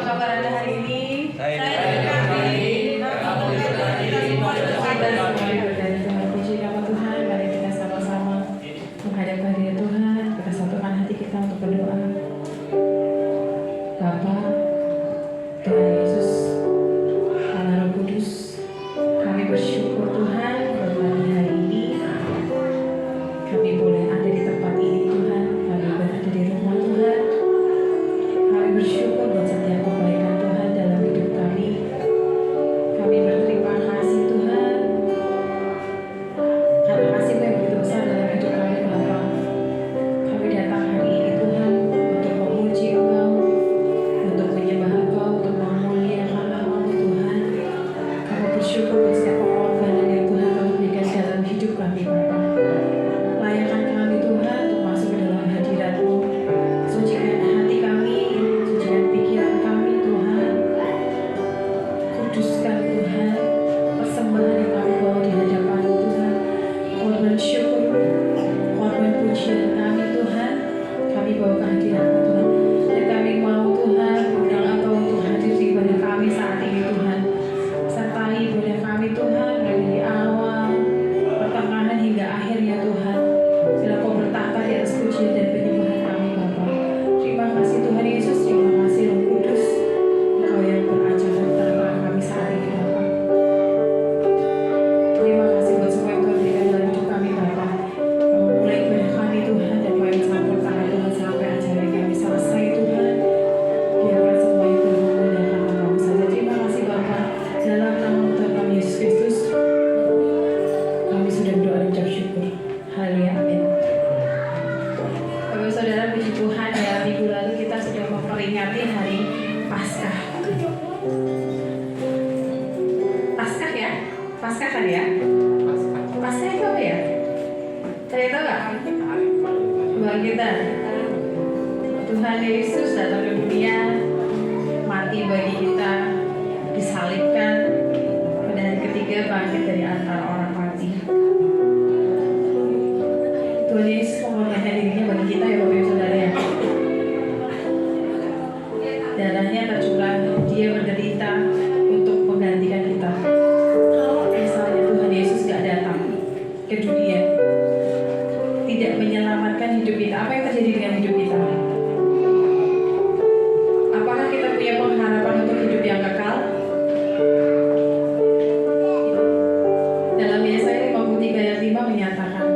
kabar Anda hari ini? Saya Kita semua berkata Tuhan, puji nama Tuhan. Mari kita sama-sama menghadap kehadirat Tuhan. Kita satukan hati kita untuk berdoa. Bapa, Tuhan Yesus, Allah Roh Kudus, kami bersyukur Tuhan buat pagi hari ini. Kami boleh ada di tempat ini Tuhan. Kami berada di rumah Tuhan. Kami bersyukur buat setiap kebaikan Tuhan dalam hidup kami. Kami berterima kasih Tuhan karena kasih-Mu yang begitu besar dalam hidup kami Bapa. Kami datang hari ini Tuhan untuk memuji Engkau, untuk menyembah Engkau, untuk memuliakan nama-Mu Tuhan. Kami bersyukur buat setiap pengorbanan yang Tuhan Kau berikan dalam hidup kami Bapa. Layakan kami Tuhan untuk masuk ke dalam hadirat-Mu. Sucikan hati kami, sucikan pikiran kami Tuhan. Kuduskan Tuhan persembahan yang kami bawa di hadapan-Mu Tuhan. Korban syukur, korban pujian kami Tuhan, kami bawa ke hadirat-Mu Tuhan. Dan kami mau Tuhan undang Engkau untuk hadir di ibadah kami saat ini Tuhan. Sertai ibadah kami Tuhan dari awal, pertengahan hingga akhirnya Tuhan. Bila Kau bertahta di atas pujian dan penyembahan kami Bapa. Terima kasih Tuhan Yesus, terima kasih Roh Kudus, Engkau yang berajar dan terang kami saat ini Bapa. Terima kasih buat semua yang Tuhan berikan dalam hidup kami Bapa. Kau mulai ibadah kami Tuhan, dan Kau yang campur tangan Tuhan sampai acara kami selesai Tuhan. Biarkan semua yang Tuhan memuliakan nama-Mu saja. Terima kasih Bapa. Dalam nama Tuhan kami Yesus Kristus, kami sudah berdoa dan ucap syukur. Haleluya, amin. Bapak Saudara, puji Tuhan ya, minggu lalu kita sudah memperingati hari Paskah. Paskah ya? Paskah kan ya? Paskah itu apa ya? Saya tahu nggak? Kebangkitan. Tuhan Yesus datang ke dunia, mati bagi kita, disalibkan, pada hari ketiga bangkit dari antara orang mati. Tuhan Yesus mengorbankan dirinya bagi kita ya Bapak Ibu Saudara ya. Darahnya tercurah, Dia menderita untuk menggantikan kita. Kalau misalnya Tuhan Yesus gak datang ke dunia, tidak menyelamatkan hidup kita, apa yang terjadi dengan hidup kita? Apakah kita punya pengharapan untuk hidup yang kekal? Dalam Yesaya 53 ayat 5 menyatakan,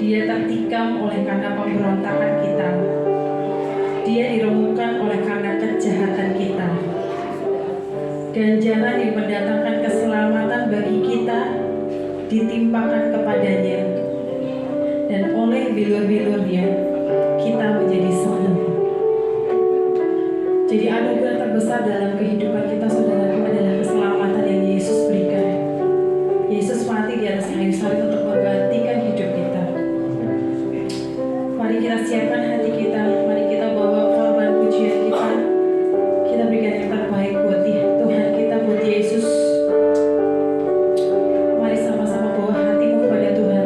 Dia tertikam oleh karena pemberontakan kita, Dia diremukkan oleh karena kejahatan kita. Ganjaran yang mendatangkan keselamatan bagi kita ditimpakan kepadanya, dan oleh bilur-bilurnya kita menjadi sembuh. Jadi anugerah terbesar dalam kehidupan kita saudara adalah keselamatan yang Yesus berikan. Yesus mati di atas kayu salib untuk menggantikan hidup kita. Mari kita siapkan hati kita, mari kita bawa korban pujian kita. Kita berikan yang terbaik buat Tuhan kita, buat Yesus. Mari sama-sama bawa hatimu kepada Tuhan.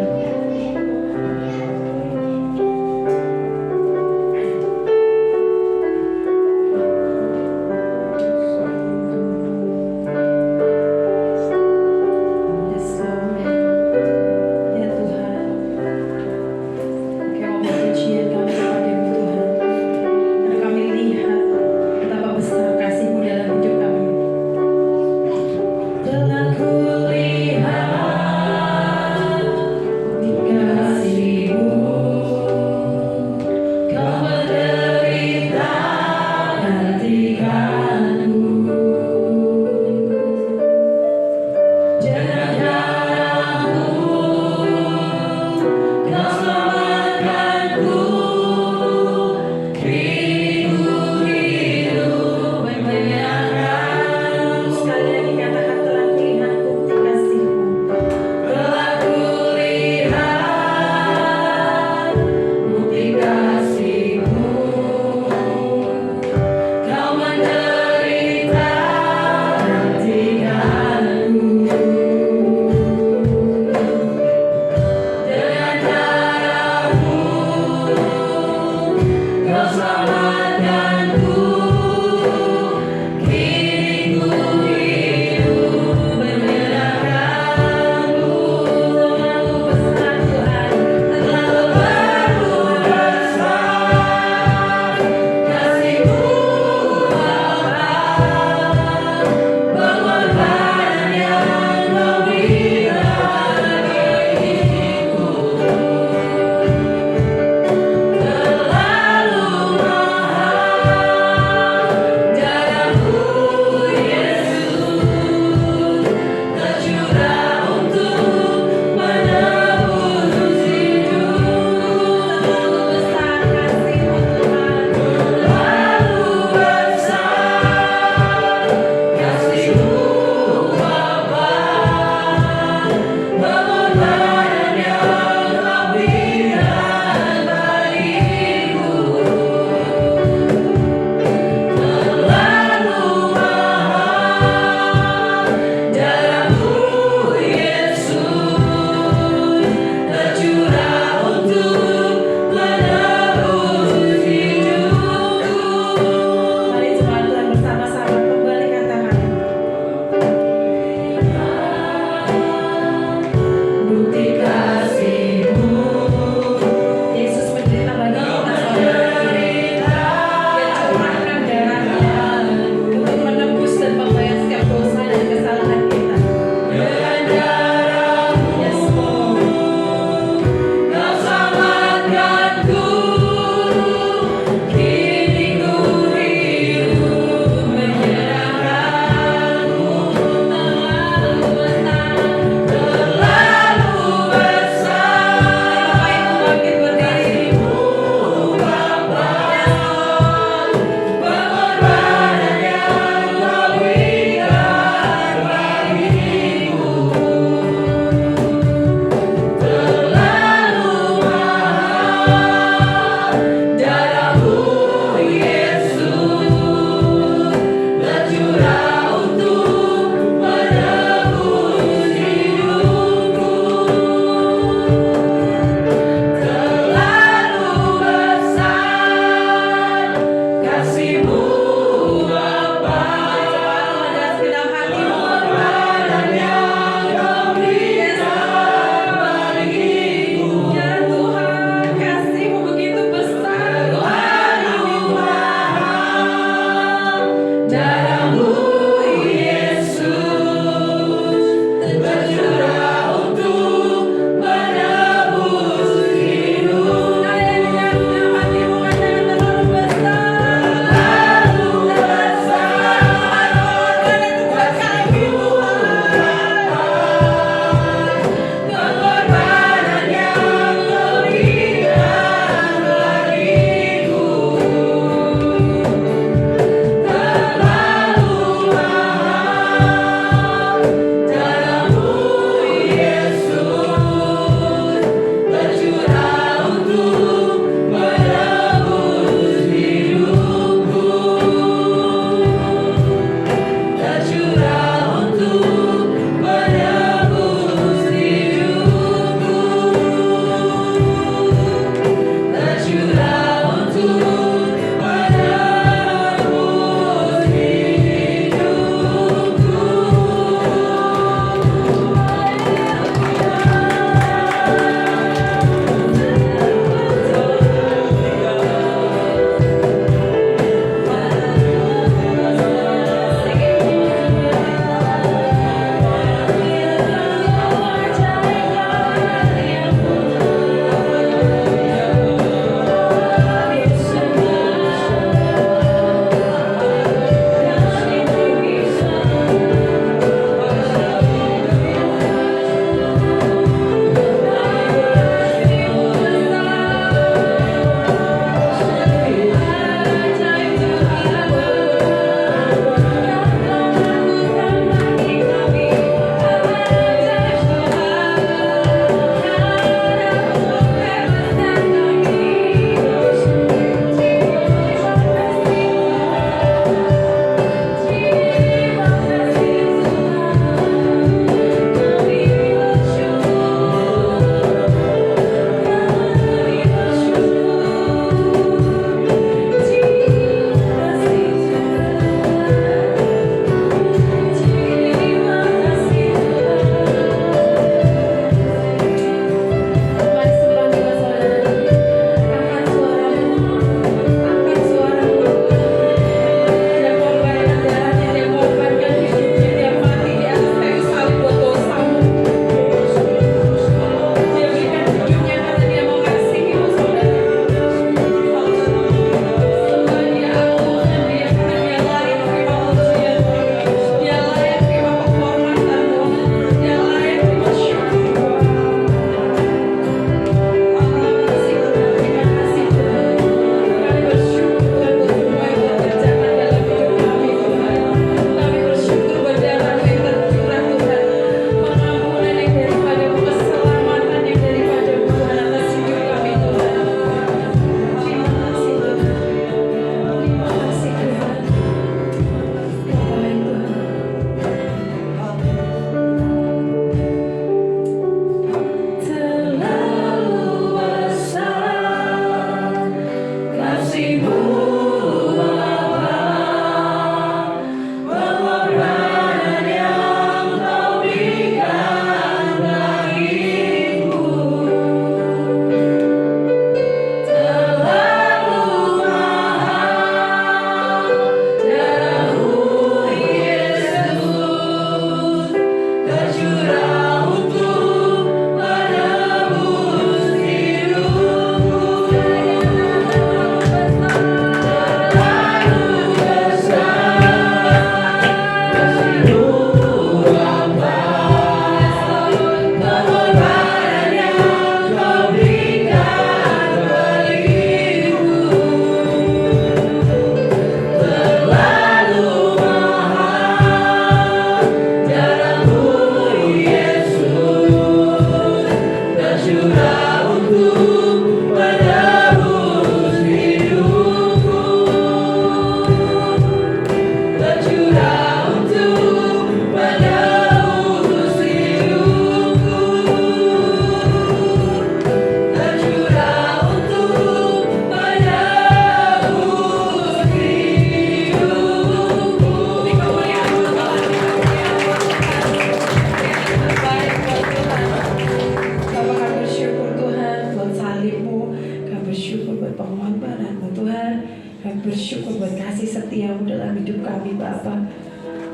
setia-Mu dalam hidup kami Bapa.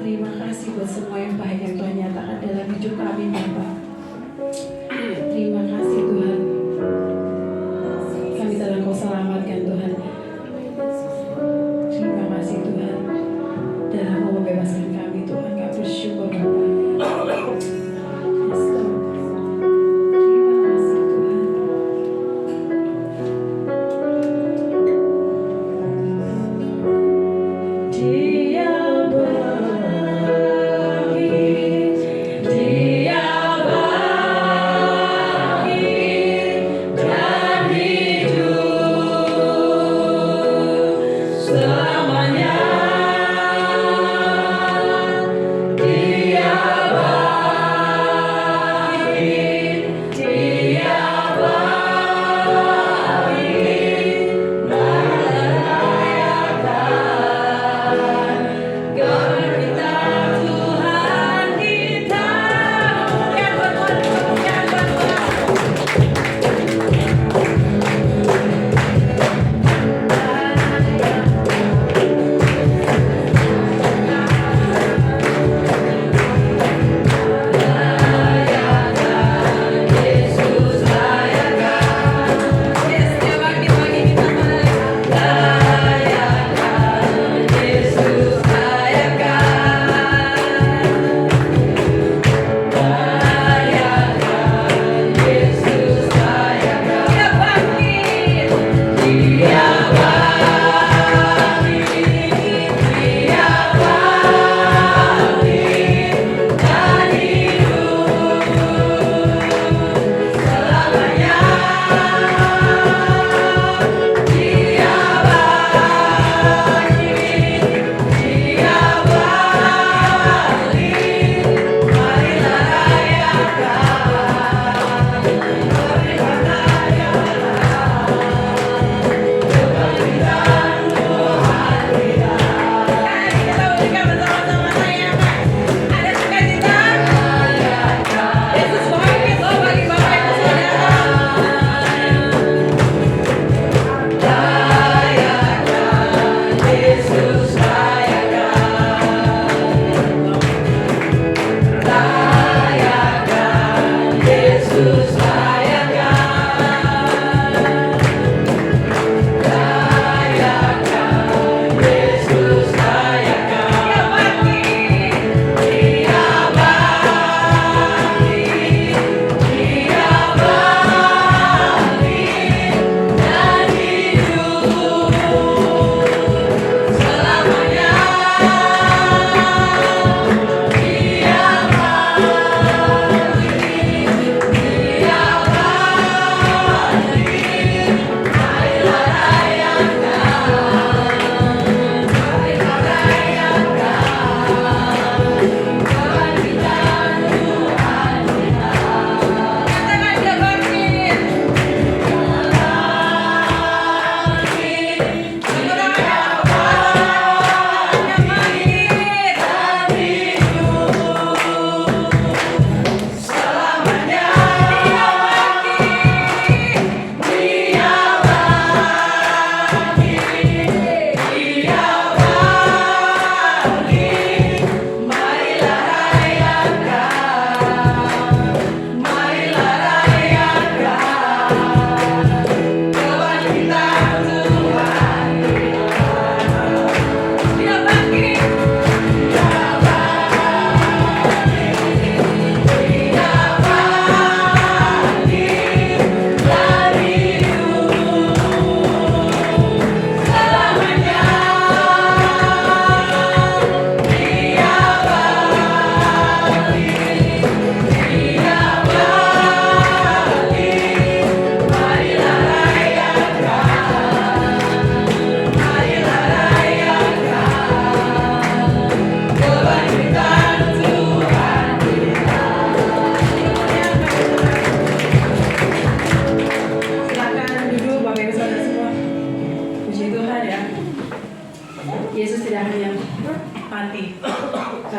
Terima kasih buat semua yang baik yang Tuhan nyatakan dalam hidup kami Bapa. Terima kasih Tuhan. Kami telah Kau selamatkan Tuhan. Terima kasih Tuhan. Dan Mau membebaskan kami Tuhan. Kami bersyukur Bapa. Yes Lord. Terima kasih Tuhan. Dia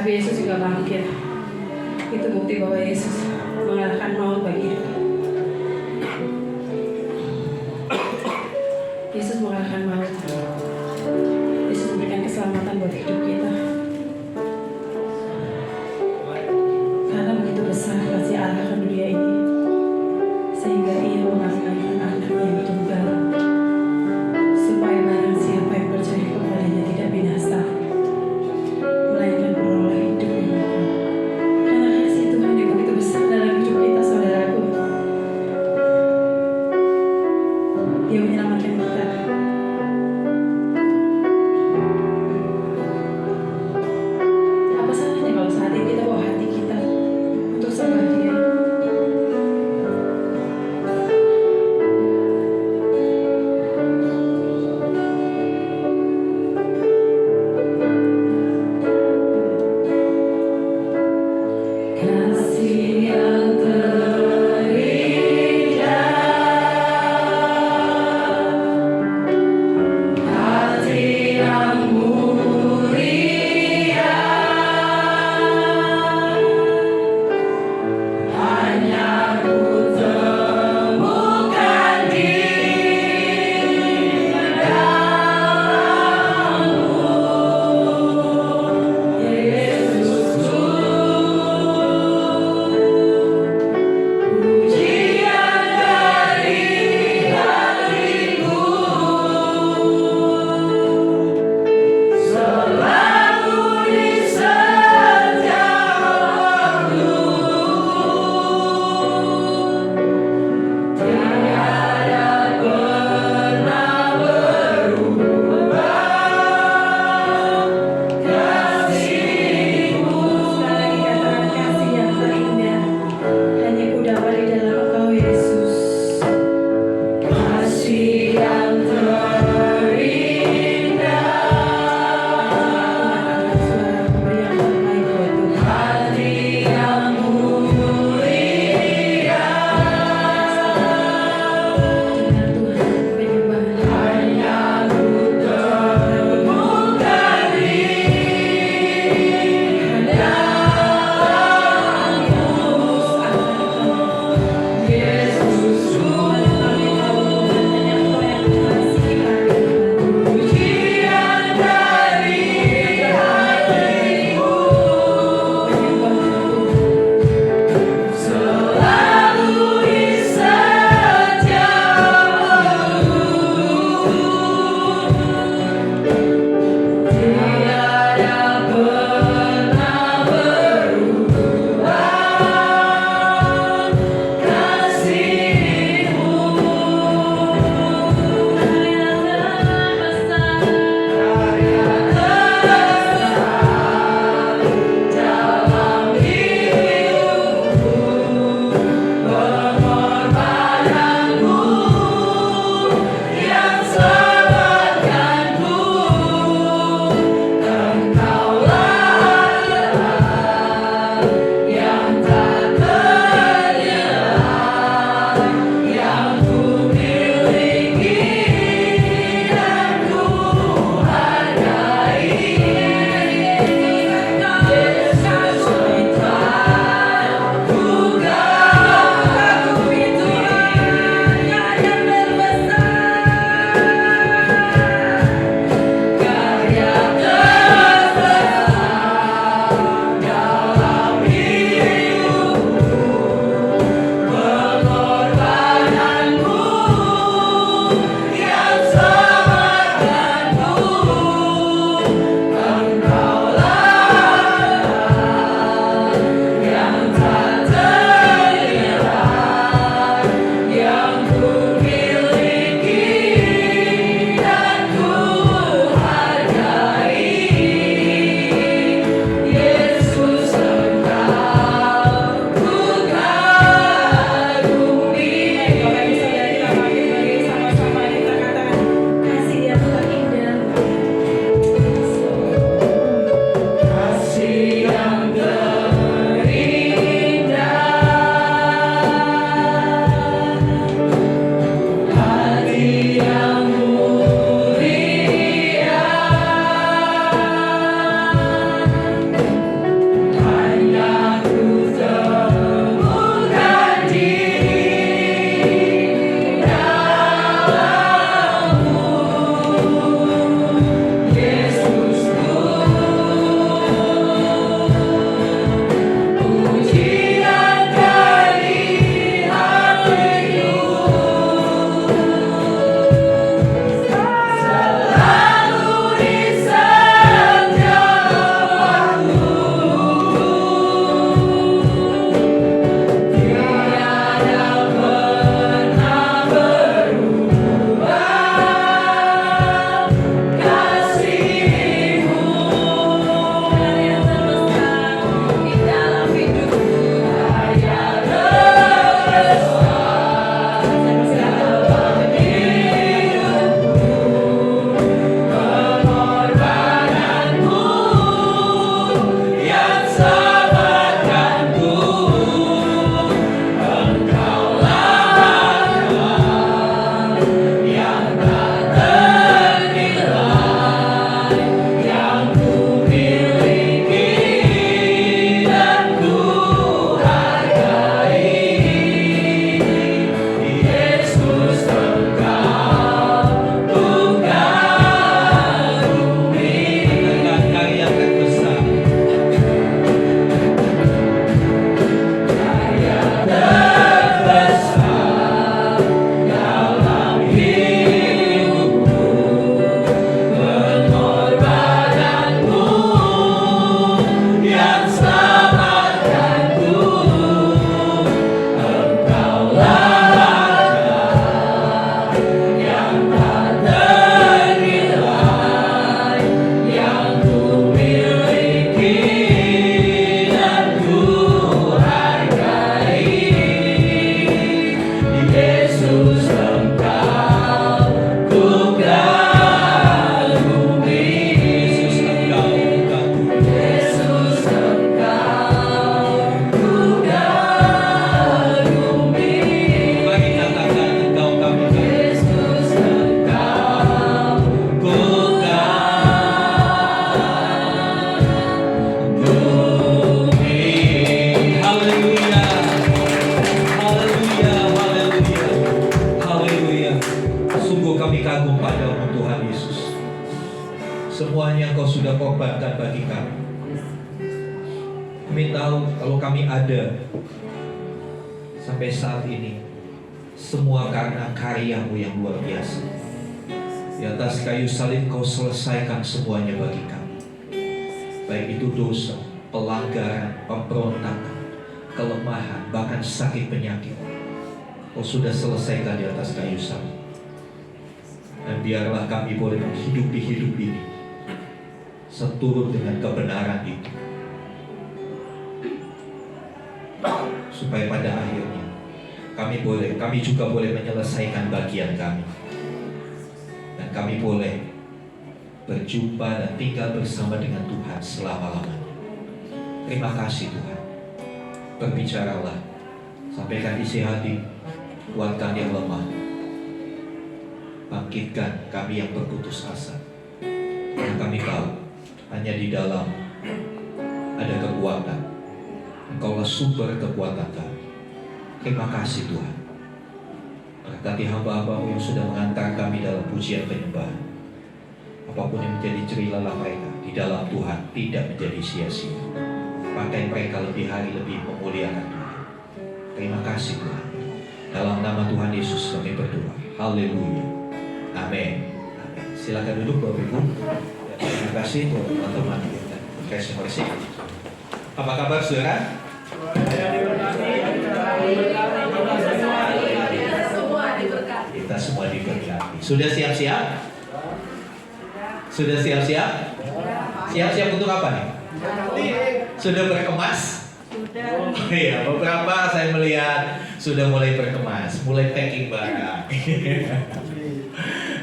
tapi Yesus juga bangkit. Itu bukti bahwa Yesus mengalahkan maut bagi kita. Yesus mengalahkan maut. Yesus memberikan keselamatan Tuhan buat hidup kita. Karena begitu besar kasih Allah akan dunia ini, sehingga Ia mengaruniakan anaknya yang tunggal, supaya barang siapa yang percaya kepadanya tidak binasa, melainkan beroleh hidup yang kekal. Karena kasih Tuhan yang begitu besar dalam hidup kita, saudaraku, Dia menyelamatkan kita. yang Kau sudah korbankan bagi kami. Kami tahu kalau kami ada sampai saat ini, semua karena karya-Mu yang luar biasa. Di atas kayu salib Kau selesaikan semuanya bagi kami. Baik itu dosa, pelanggaran, pemberontakan, kelemahan, bahkan sakit penyakit. Kau sudah selesaikan di atas kayu salib. Dan biarlah kami boleh menghidupi hidup ini seturut dengan kebenaran itu, supaya pada akhirnya kami juga boleh menyelesaikan bagian kami, dan kami boleh berjumpa dan tinggal bersama dengan Tuhan selama-lamanya. Terima kasih Tuhan. Berbicaralah, sampaikan isi hati, kuatkan yang lemah, bangkitkan kami yang berputus asa. Karena kami tahu hanya di dalam ada kekuatan. Engkaulah sumber kekuatan kami. Terima kasih Tuhan. Berkati hamba-hamba-Mu yang sudah mengantar kami dalam pujian penyembahan. Apapun yang menjadi jerilalah mereka di dalam Tuhan tidak menjadi sia-sia. Pakai mereka lebih hari lebih memuliakan Tuhan. Terima kasih Tuhan. Dalam nama Tuhan Yesus kami berdoa. Haleluya. Amin. Silakan duduk Bapak Ibu. Terima kasih buat teman-teman kita. Kasih kasih. Apa kabar saudara? Kita semua diberkati. Sudah siap-siap? Sudah siap-siap? Siap-siap untuk apa nih? Sudah berkemas? Sudah. Iya, beberapa saya melihat sudah mulai berkemas, mulai packing barang.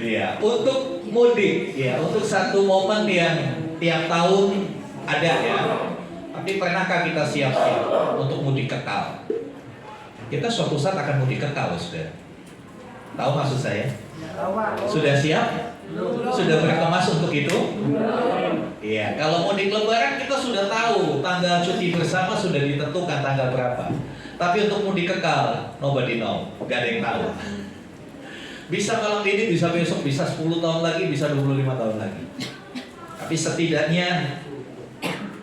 Iya, untuk mudik, ya, untuk satu momen yang tiap tahun ada ya. Tapi pernahkah kita siap-siap untuk mudik kekal? Kita suatu saat akan mudik kekal, saudara. Tahu maksud saya? Sudah siap? Sudah berkemas untuk itu? Iya, kalau mudik lebaran kita sudah tahu tanggal cuti bersama sudah ditentukan tanggal berapa. Tapi untuk mudik kekal, nobody know, gak ada yang tahu. Bisa malam ini, bisa besok, bisa 10 tahun lagi, bisa 25 tahun lagi. Tapi setidaknya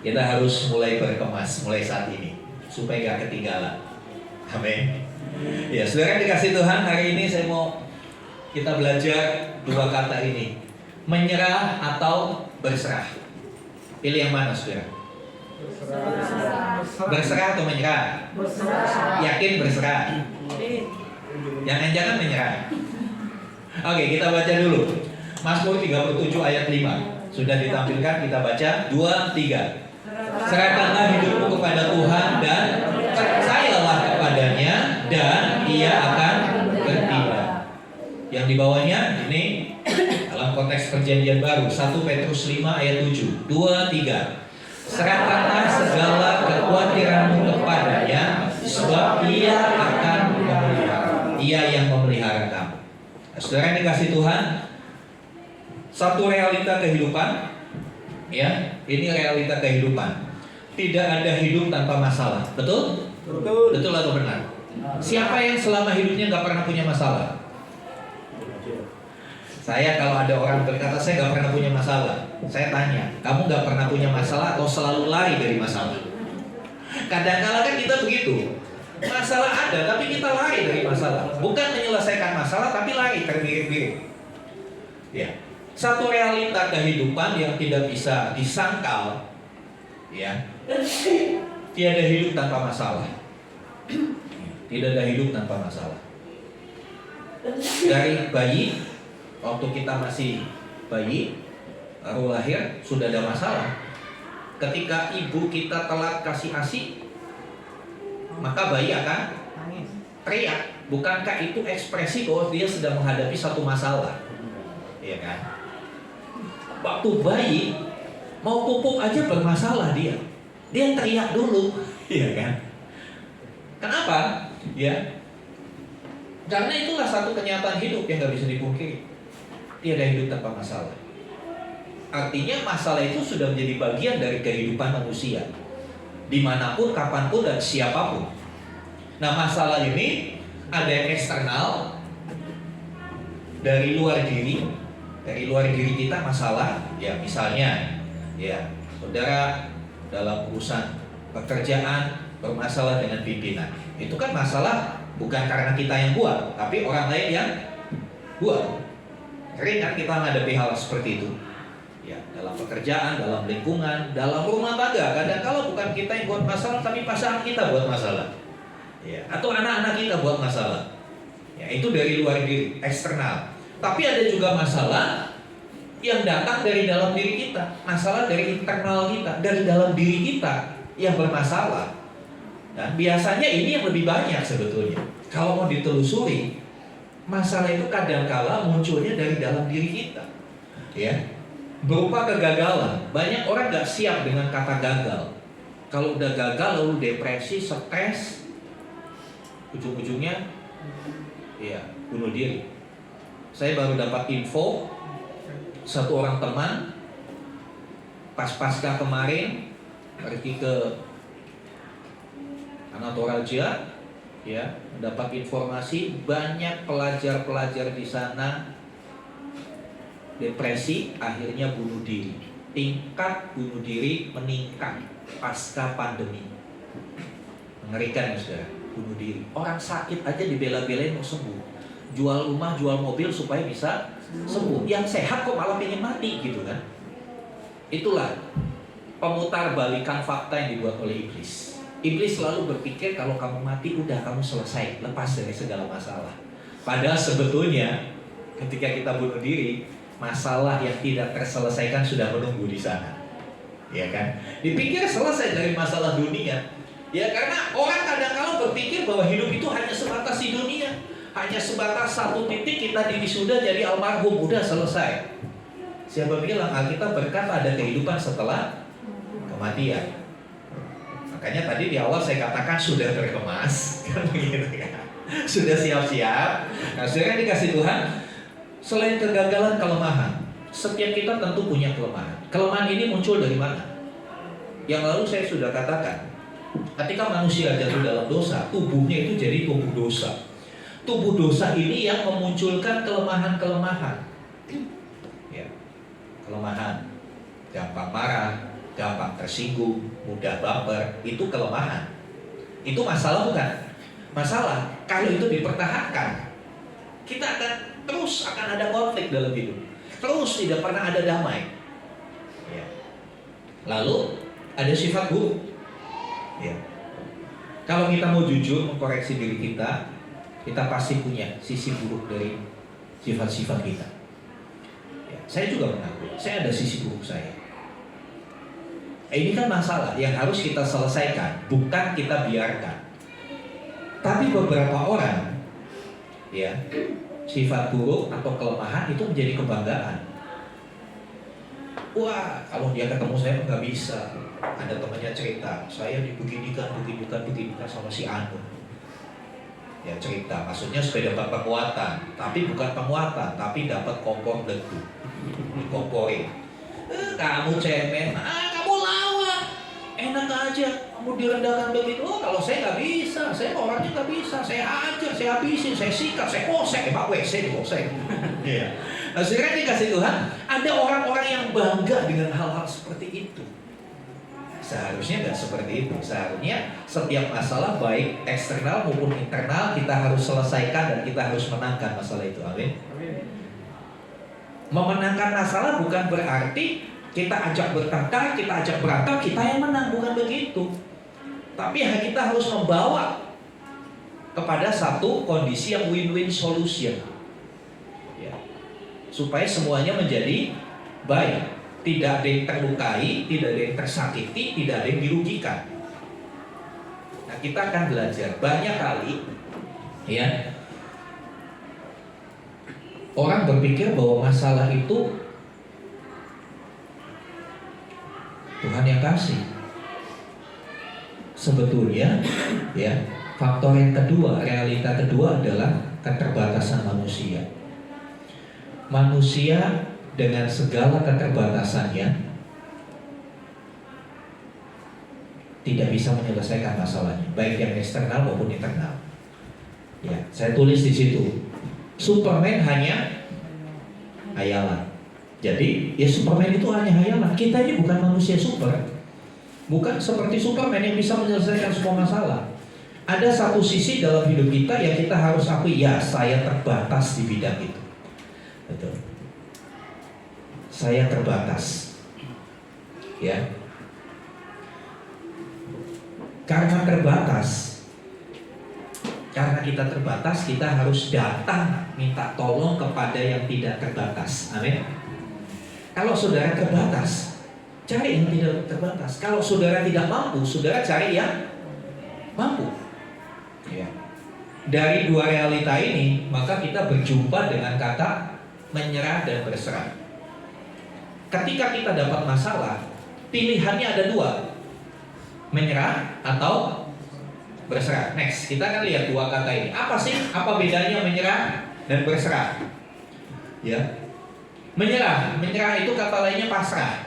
kita harus mulai berkemas, mulai saat ini, supaya gak ketinggalan. Amin. Ya, saudara dikasih Tuhan, hari ini saya mau kita belajar dua kata ini, menyerah atau berserah. Pilih yang mana, saudara? Berserah atau menyerah? Yakin berserah? Jangan-jangan menyerah. Oke, kita baca dulu. Mazmur 37 ayat 5. Sudah ditampilkan, kita baca 2, 3. Serahkanlah hidupmu kepada Tuhan dan percayalah kepadanya, dan Ia akan bertindak. Yang di bawahnya ini dalam konteks perjanjian baru, 1 Petrus 5 ayat 7. 2, 3. Serahkanlah segala kekhawatiranmu kepadanya, sebab Ia akan memelihara. Ia yang memelihara kamu. Saudara yang dikasih Tuhan, satu realita kehidupan, ya, ini realita kehidupan. Tidak ada hidup tanpa masalah, betul? Betul. Betul atau benar? Siapa yang selama hidupnya nggak pernah punya masalah? Saya kalau ada orang berkata saya nggak pernah punya masalah, saya tanya, kamu nggak pernah punya masalah atau selalu lari dari masalah? Kadang-kadang kan kita begitu. Masalah ada, tapi kita lari dari masalah. Bukan menyelesaikan masalah, tapi lari terbirik-birik. Ya, satu realita kehidupan yang tidak bisa disangkal, ya, tiada hidup tanpa masalah. Tidak ada hidup tanpa masalah. Dari bayi, waktu kita masih bayi, baru lahir, sudah ada masalah. Ketika ibu kita telat kasih ASI, maka bayi akan teriak. Bukankah itu ekspresi bahwa dia sedang menghadapi satu masalah? Iya kan? Waktu bayi mau pupuk aja bermasalah dia teriak dulu, iya kan? Kenapa? Ya, karena itulah satu kenyataan hidup yang nggak bisa dipungkiri. Tiada hidup tanpa masalah. Artinya masalah itu sudah menjadi bagian dari kehidupan manusia, dimanapun, kapanpun, dan siapapun. Nah, masalah ini ada yang eksternal dari luar diri, dari luar diri kita masalah, ya misalnya, ya saudara dalam urusan pekerjaan bermasalah dengan pimpinan, itu kan masalah bukan karena kita yang buat, tapi orang lain yang buat. Sering kan kita menghadapi hal seperti itu, ya dalam pekerjaan, dalam lingkungan, dalam rumah tangga. Kadang kalau bukan kita yang buat masalah, tapi pasangan kita buat masalah, ya atau anak-anak kita buat masalah. Ya itu dari luar diri, eksternal. Tapi ada juga masalah yang datang dari dalam diri kita, masalah dari internal kita, dari dalam diri kita yang bermasalah. Dan biasanya ini yang lebih banyak sebetulnya. Kalau mau ditelusuri, masalah itu kadangkala munculnya dari dalam diri kita, ya berupa kegagalan. Banyak orang nggak siap dengan kata gagal. Kalau udah gagal lalu depresi, stres, ujung-ujungnya ya bunuh diri. Saya baru dapat info satu orang teman pasca kemarin pergi ke Toraja, ya mendapat informasi banyak pelajar-pelajar di sana depresi, akhirnya bunuh diri. Tingkat bunuh diri meningkat pasca pandemi. Mengerikan ya saudara, bunuh diri. Orang sakit aja dibela-belain mau sembuh, jual rumah, jual mobil supaya bisa sembuh. Yang sehat kok malah pengen mati gitu kan. Itulah pemutar balikan fakta yang dibuat oleh iblis. Iblis selalu berpikir kalau kamu mati udah kamu selesai, lepas dari segala masalah. Padahal sebetulnya ketika kita bunuh diri, masalah yang tidak terselesaikan sudah menunggu di sana. Ya kan? Dipikir selesai dari masalah dunia. Ya karena orang kadang-kala berpikir bahwa hidup itu hanya sebatas di dunia, hanya sebatas satu titik kita diwisuda jadi almarhum, udah selesai. Siapa bilang Alkitab berkata ada kehidupan setelah kematian? Makanya tadi di awal saya katakan sudah berkemas, kan begitu kan? Sudah siap-siap. Nah, sekarang dikasih Tuhan, selain kegagalan, kelemahan, setiap kita tentu punya kelemahan. Kelemahan ini muncul dari mana? Yang lalu saya sudah katakan, ketika manusia jatuh dalam dosa, tubuhnya itu jadi tubuh dosa. Tubuh dosa ini yang memunculkan kelemahan-kelemahan. Ya, kelemahan, gampang marah, gampang tersinggung, mudah baper, itu kelemahan. Itu masalah bukan? Masalah. Kalau itu dipertahankan, kita akan ada konflik dalam hidup. Terus tidak pernah ada damai. Ya. Lalu ada sifat buruk. Ya. Kalau kita mau jujur mengkoreksi diri kita, kita pasti punya sisi buruk dari sifat-sifat kita. Ya. Saya juga mengakui, saya ada sisi buruk saya. Ini kan masalah yang harus kita selesaikan, bukan kita biarkan. Tapi beberapa orang, ya, sifat buruk atau kelemahan itu menjadi kebanggaan. Wah, kalau dia ketemu saya nggak bisa. Ada temannya cerita, saya dibeginikan sama si Anu. Ya cerita, maksudnya supaya dapat penguatan, tapi bukan penguatan, tapi dapat kompor debu, dikomporin. Kamu cemen, kamu lawan, enak aja, kamu direndahkan begitu. Oh, kalau saya nggak bisa, saya orangnya nggak bisa, saya hajar, saya habisin, saya sikat, saya kosek, Pak WC dikosek. Iya. Nah, sekarang dikasih Tuhan, ada orang-orang yang bangga dengan hal-hal seperti itu. Seharusnya nggak seperti itu. Seharusnya setiap masalah baik eksternal maupun internal kita harus selesaikan dan kita harus menangkan masalah itu. Amin. Memenangkan masalah bukan berarti kita ajak bertengkar, kita ajak berantem, kita yang menang, bukan begitu. Tapi kita harus membawa kepada satu kondisi yang win-win solution, ya, supaya semuanya menjadi baik. Tidak ada yang terlukai, tidak ada yang tersakiti, tidak ada yang dirugikan. Nah, kita akan belajar banyak kali, ya. Orang berpikir bahwa masalah itu Tuhan yang kasih. Sebetulnya, ya, faktor yang kedua, realita kedua adalah keterbatasan manusia. Manusia dengan segala keterbatasannya tidak bisa menyelesaikan masalahnya, baik yang eksternal maupun internal. Ya, saya tulis di situ. Superman hanya hayalan. Jadi ya Superman itu hanya hayalan. Kita ini bukan manusia super, bukan seperti Superman yang bisa menyelesaikan semua masalah. Ada satu sisi dalam hidup kita yang kita harus akui, ya saya terbatas di bidang itu. Betul. Saya terbatas. Ya. Karena kita terbatas, kita harus datang minta tolong kepada yang tidak terbatas. Amin. Kalau saudara terbatas, cari yang tidak terbatas. Kalau saudara tidak mampu, saudara cari yang mampu. Ya. Dari dua realita ini, maka kita berjumpa dengan kata menyerah dan berserah. Ketika kita dapat masalah, pilihannya ada dua, menyerah atau berserah. Next, kita akan lihat dua kata ini. Apa sih? Apa bedanya menyerah dan berserah? Ya, menyerah itu kata lainnya pasrah.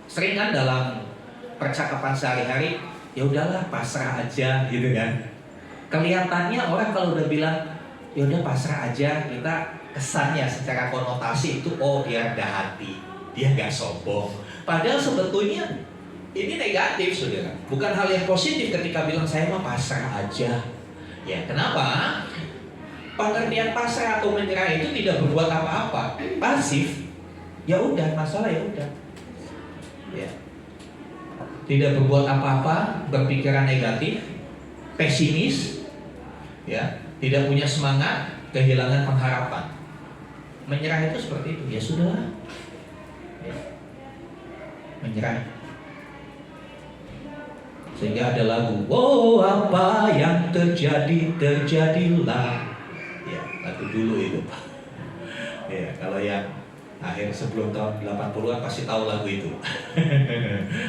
Sering kan dalam percakapan sehari-hari, ya udahlah pasrah aja, gitu kan? Kelihatannya orang kalau udah bilang ya udah pasrah aja, kita kesannya secara konotasi itu oh dia rendah hati, dia nggak sombong. Padahal sebetulnya ini negatif, saudara. Bukan hal yang positif ketika bilang saya mah pasrah aja. Ya, kenapa? Pengertian pasrah atau menyerah itu tidak berbuat apa-apa, pasif. Ya udah, masalah ya udah. Ya. Tidak berbuat apa-apa, berpikiran negatif, pesimis, ya, tidak punya semangat, kehilangan pengharapan. Menyerah itu seperti itu. Ya sudah. Ya. Menyerah. Sehingga ada lagu, oh apa yang terjadi, terjadilah. Ya, lagu dulu itu. Ya, kalau yang akhir sebelum tahun 80-an pasti tahu lagu itu.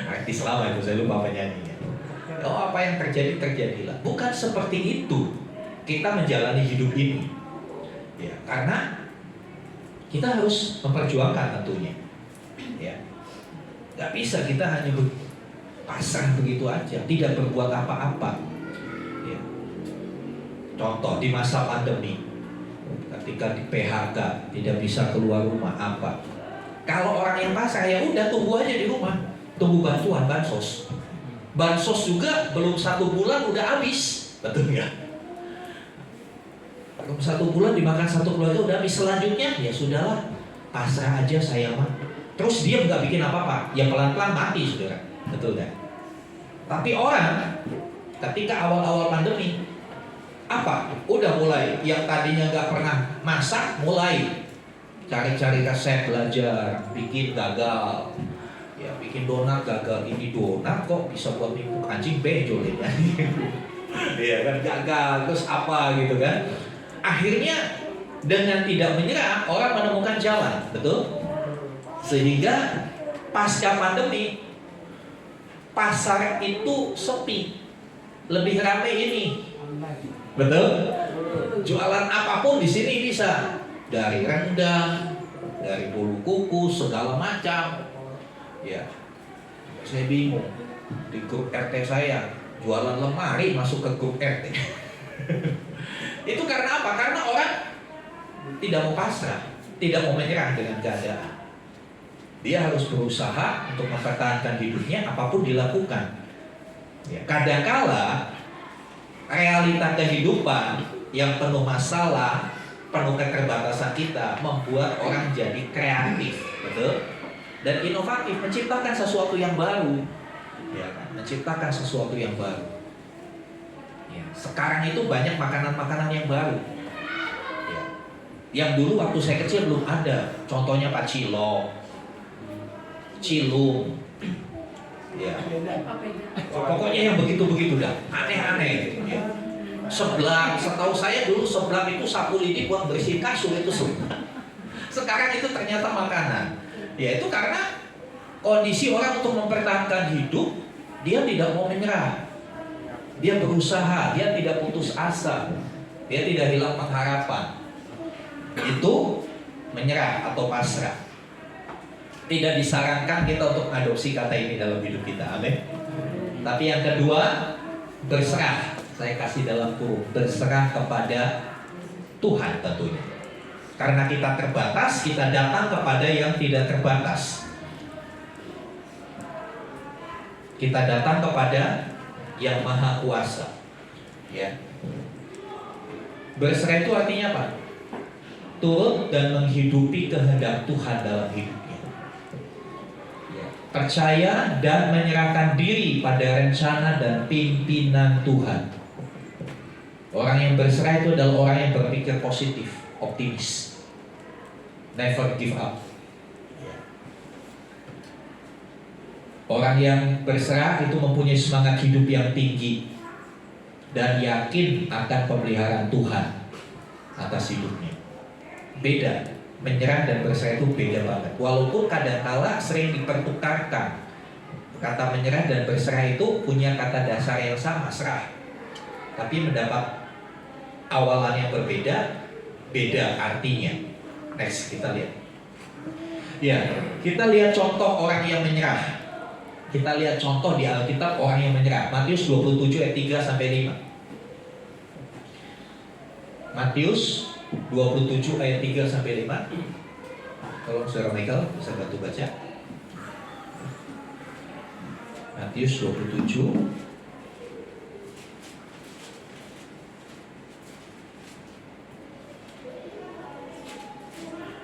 Artis lama itu, saya lupa penyanyinya. Oh apa yang terjadi, terjadilah. Bukan seperti itu kita menjalani hidup ini. Ya, karena kita harus memperjuangkan tentunya. Ya, nggak bisa kita hanya pasrah begitu aja, tidak berbuat apa-apa. Ya. Contoh di masa pandemi, ketika di PHK, tidak bisa keluar rumah apa. Kalau orang yang pasrah ya udah tunggu aja di rumah, tunggu bantuan bansos. Bansos juga belum 1 bulan udah habis, betul nggak? Belum 1 bulan dimakan satu keluarga udah habis. Selanjutnya ya sudahlah, pasrah aja saya mah. Terus dia nggak bikin apa-apa, ya pelan-pelan mati, saudara. Betul kan? Tapi orang ketika awal-awal pandemi apa? Udah mulai yang tadinya nggak pernah masak, mulai cari-cari resep, belajar, bikin gagal. Ya bikin donat gagal, ini donat kok bisa buat nipu anjing benjol ya. Iya kan gagal, terus apa gitu kan? Akhirnya dengan tidak menyerah orang menemukan jalan, betul? Sehingga pasca pandemi pasar itu sepi, lebih ramai ini, betul? Jualan apapun di sini bisa, dari rendang, dari bulu kukus, segala macam. Ya, saya bingung di grup RT saya jualan lemari masuk ke grup RT. Itu karena apa? Karena orang tidak mau pasrah, tidak mau menyerah dengan keadaan. Dia harus berusaha untuk mempertahankan hidupnya apapun dilakukan. Ya, kadangkala realita kehidupan yang penuh masalah, penuh keterbatasan kita membuat orang jadi kreatif, betul? Dan inovatif, menciptakan sesuatu yang baru. Ya kan? Menciptakan sesuatu yang baru. Ya, sekarang itu banyak makanan-makanan yang baru. Ya. Yang dulu waktu saya kecil belum ada. Contohnya Pak Cilok, Cilung, ya, pokoknya yang begitu-begitu dah, aneh-aneh. Ya. Seblak, setahu saya dulu seblak itu sapu lidi buat bersihin kasur itu seblak. Sekarang itu ternyata makanan. Ya itu karena kondisi orang untuk mempertahankan hidup, dia tidak mau menyerah, dia berusaha, dia tidak putus asa, dia tidak hilang pengharapan. Itu menyerah atau pasrah. Tidak disarankan kita untuk mengadopsi kata ini dalam hidup kita, amin. Tapi yang kedua, berserah. Saya kasih dalam kurung, berserah kepada Tuhan tentunya. Karena kita terbatas, kita datang kepada yang tidak terbatas. Kita datang kepada yang maha kuasa. Ya. Berserah itu artinya apa? Turut dan menghidupi kehendak Tuhan dalam hidupnya. Ya. Percaya dan menyerahkan diri pada rencana dan pimpinan Tuhan. Orang yang berserah itu adalah orang yang berpikir positif, optimis. Never give up. Orang yang berserah itu mempunyai semangat hidup yang tinggi dan yakin akan pemeliharaan Tuhan atas hidupnya. Beda, menyerah dan berserah itu beda banget. Walaupun kadang-kala sering dipertukarkan. Kata menyerah dan berserah itu punya kata dasar yang sama, serah. Tapi mendapat awalan yang berbeda, beda artinya. Next, kita lihat. Ya, kita lihat contoh orang yang menyerah. Kita lihat contoh di Alkitab orang yang menyerah. Matius 27 ayat 3 sampai 5. Matius 27 ayat 3 sampai 5. Tolong Saudara Michael bisa bantu baca. Matius 27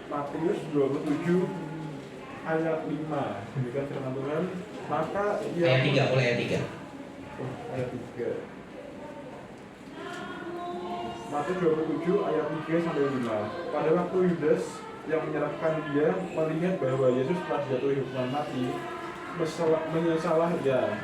Matius 27 ayat 5. Demikian firman Tuhan. Maka ia ayat 3, mulai ayat 3. Ayat 3. Matius 27 ayat 3 sampai 5. Pada waktu Yudas yang menyerahkan dia melihat bahwa Yesus telah dijatuhi hukuman mati, menyesalah ia.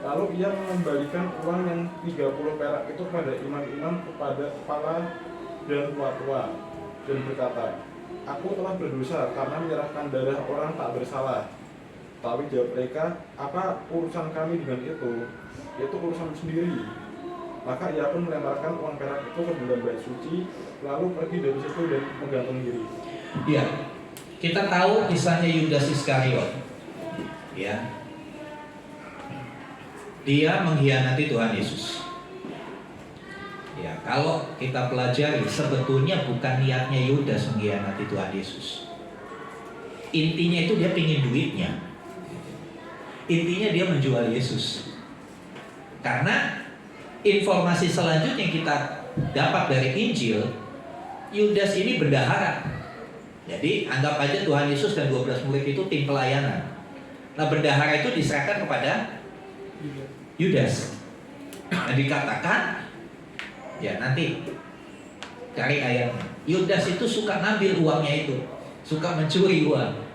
Lalu ia mengembalikan uang yang 30 perak itu pada imam-imam, kepada kepala dan tua-tua, dan berkata, "Aku telah berdosa karena menyerahkan darah orang tak bersalah." Tapi jawab mereka, "Apa urusan kami dengan itu? Itu urusan sendiri." Maka ia pun melemparkan uang perak itu ke dalam bait suci, lalu pergi dari situ dan menggantung diri. Ya, kita tahu kisahnya Yudas Iskariot. Ya, dia mengkhianati Tuhan Yesus. Ya, kalau kita pelajari sebetulnya bukan niatnya Yudas mengkhianati Tuhan Yesus. Intinya itu dia pingin duitnya. Intinya dia menjual Yesus. Karena informasi selanjutnya yang kita dapat dari Injil, Yudas ini bendahara. Jadi anggap aja Tuhan Yesus dan 12 murid itu tim pelayanan. Nah, bendahara itu diserahkan kepada Yudas. Nah, dikatakan, ya nanti cari ayatnya. Yudas itu suka ngambil uangnya itu, suka mencuri uang.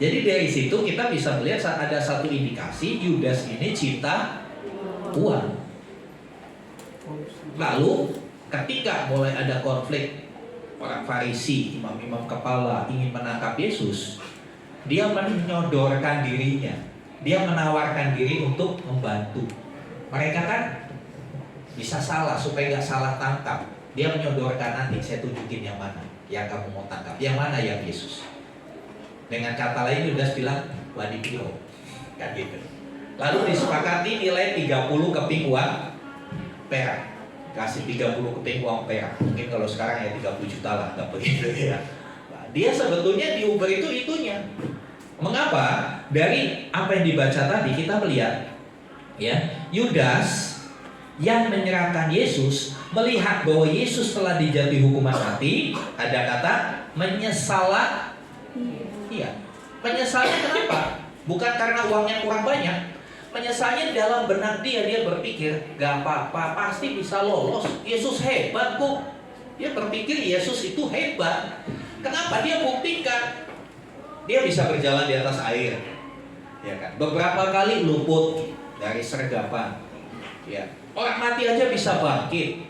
Jadi dari situ kita bisa melihat ada satu indikasi Yudas ini cinta uang. Lalu ketika mulai ada konflik, orang Farisi, imam-imam kepala ingin menangkap Yesus, dia menyodorkan dirinya, dia menawarkan diri untuk membantu. Mereka kan bisa salah, supaya nggak salah tangkap. Dia menyodorkan, nanti saya tunjukin yang mana yang kamu mau tangkap, yang mana yang Yesus. Dengan kata lain Yudas bilang, wadipiro, kan gitu. Lalu disepakati nilai 30 keping uang perak. Kasih 30 keping uang perak. Mungkin kalau sekarang ya 30 juta lah, nggak begitu ya. Nah, dia sebetulnya diuber itu itunya. Mengapa? Dari apa yang dibaca tadi kita melihat, ya, Yudas yang menyerahkan Yesus melihat bahwa Yesus telah dijatuhi hukuman mati. Ada kata menyesalah. Iya, menyesalnya kenapa? Bukan karena uangnya kurang banyak. Menyesalnya dalam benak dia berpikir, gak apa-apa, pasti bisa lolos. Yesus hebat kok. Dia berpikir Yesus itu hebat. Kenapa? Dia buktikan. Dia bisa berjalan di atas air, ya kan? Beberapa kali luput dari sergapan. Ya, orang mati aja bisa bangkit.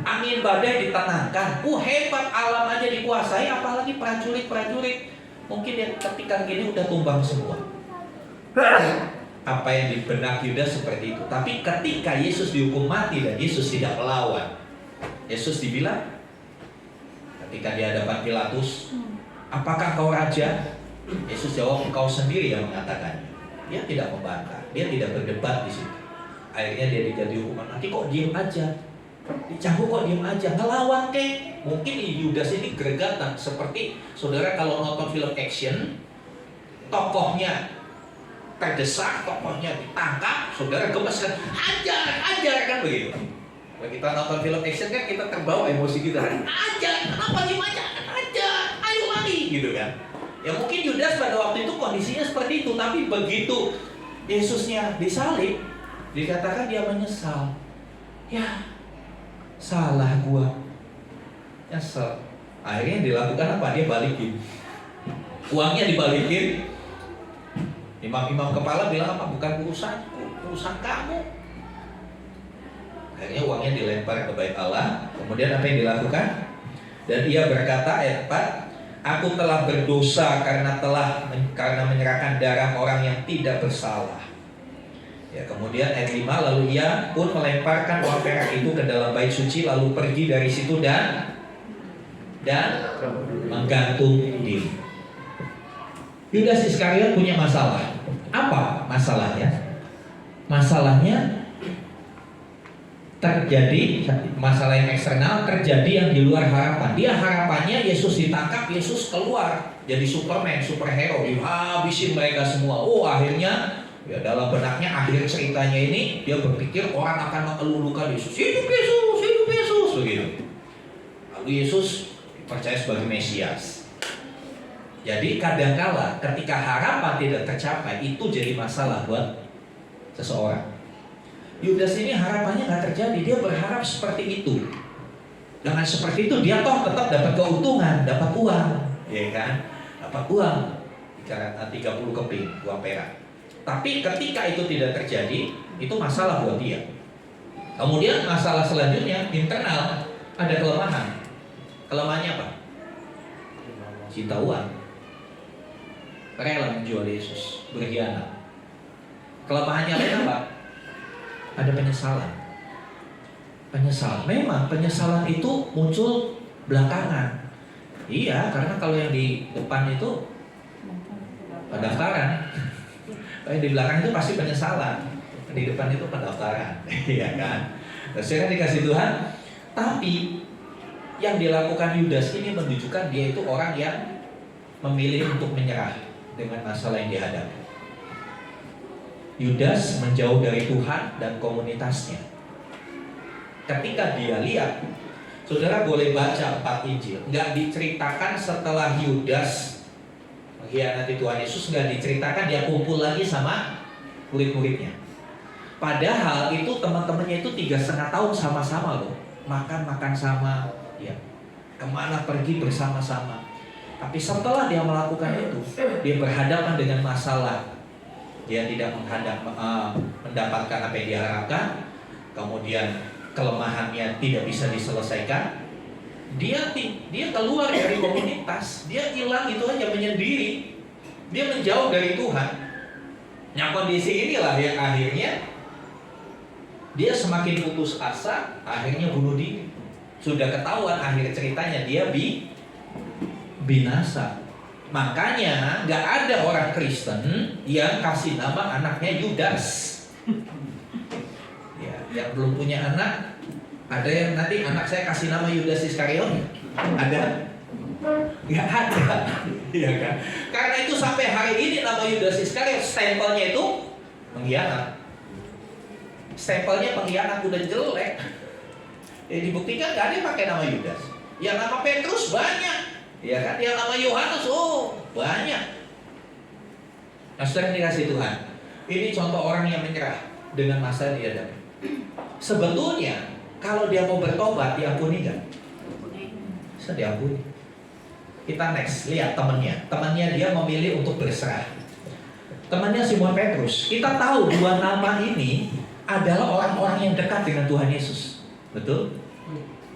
Angin badai ditenangkan. Hebat, alam aja dikuasai, apalagi prajurit-prajurit. Mungkin dia ketika gini udah tumbang semua. Apa yang di benak Yudas seperti itu. Tapi ketika Yesus dihukum mati dan Yesus tidak melawan, Yesus dibilang ketika di hadapan Pilatus, apakah kau raja? Yesus jawab, engkau sendiri yang mengatakannya. Dia tidak membantah, dia tidak berdebat di situ. Akhirnya dia dijatuhi hukuman mati. Kok diam aja? Dicambuk kok diem aja, ngelawan kek. Mungkin Yudas ini gregetan, seperti saudara kalau nonton film action, tokohnya terdesak, tokohnya ditangkap, saudara gemes kan, ajar kan begitu. Kalau kita nonton film action kan kita terbawa emosi kita kan, ajar, kenapa diem aja, ajar, ayo lari gitu kan. Ya mungkin Yudas pada waktu itu kondisinya seperti itu, tapi begitu Yesusnya disalib, dikatakan dia menyesal. Ya, salah gua, nyesel. Akhirnya dilakukan apa? Dia balikin, uangnya dibalikin. Imam-imam kepala bilang apa? Bukan urusanku, urusan kamu. Akhirnya uangnya dilempar ke bait Allah. Kemudian apa yang dilakukan? Dan ia berkata ayat 4, aku telah berdosa karena menyerahkan darah orang yang tidak bersalah. Ya, kemudian ayat 5, lalu ia pun melemparkan uang perak itu ke dalam bait suci, lalu pergi dari situ dan menggantung diri. Yudas Iskariot punya masalah. Apa masalahnya? Masalahnya terjadi masalah yang eksternal, terjadi yang di luar harapan. Dia harapannya Yesus ditangkap, Yesus keluar jadi Superman, superhero, dihabisin mereka semua. Oh, akhirnya ya dalam benaknya akhir ceritanya ini dia berpikir orang akan mengelulukan Yesus, hidup Yesus begitu. Lalu Yesus dipercaya sebagai Mesias. Jadi kadangkala ketika harapan tidak tercapai, itu jadi masalah buat seseorang. Yudas ini harapannya nggak terjadi, dia berharap seperti itu. Dengan seperti itu dia toh tetap dapat keuntungan, dapat uang, ya kan? Dapat uang, 30 keping uang perak. Tapi ketika itu tidak terjadi, itu masalah buat dia. Kemudian masalah selanjutnya internal, ada kelemahan. Kelemahannya apa? Cinta uang. Rela menjual Yesus, berkhianat. Kelemahannya apa? Ada penyesalan. Penyesalan. Memang penyesalan itu muncul belakangan. Iya, karena kalau yang di depan itu pendaftaran. Kalau yang di belakang itu pasti penyesalan. Di depan itu pendaftaran. Iya kan? Saya kan dikasih Tuhan. Tapi yang dilakukan Yudas ini menunjukkan dia itu orang yang memilih untuk menyerah dengan masalah yang dihadapi. Yudas menjauh dari Tuhan dan komunitasnya. Ketika dia lihat, saudara boleh baca 4 Injil, nggak diceritakan setelah Yudas mengkhianati Tuhan Yesus, nggak diceritakan dia kumpul lagi sama murid-muridnya. Padahal itu teman-temannya itu 3,5 tahun sama-sama loh, makan sama, ya, kemana pergi bersama-sama. Tapi setelah dia melakukan itu, dia berhadapan dengan masalah. Dia tidak mendapatkan apa yang diharapkan, kemudian kelemahannya tidak bisa diselesaikan. Dia keluar dari komunitas, dia hilang itu aja, menyendiri, dia menjauh dari Tuhan. Nah, kondisi inilah yang akhirnya dia semakin putus asa, akhirnya bunuh diri. Sudah ketahuan akhir ceritanya dia binasa. Makanya nggak ada orang Kristen yang kasih nama anaknya Yudas. Ya, yang belum punya anak, ada yang nanti anak saya kasih nama Yudas Iskariot? Ada? Nggak ada, ya kan? Karena itu sampai hari ini nama Yudas Iskariot stempelnya itu pengkhianat. Stempelnya pengkhianat udah jelek. Ya dibuktikan nggak ada yang pakai nama Yudas. Yang nama Petrus banyak. Ya kan, yang nama Yohanes, banyak. Nah, saudara dikasih Tuhan, ini contoh orang yang menyerah dengan masa yang dihadapi. Sebetulnya kalau dia mau bertobat, diampuni nggak? Bisa diampuni. Kita next, lihat temannya dia memilih untuk berserah. Temannya Simon Petrus. Kita tahu dua nama ini adalah orang-orang yang dekat dengan Tuhan Yesus, betul?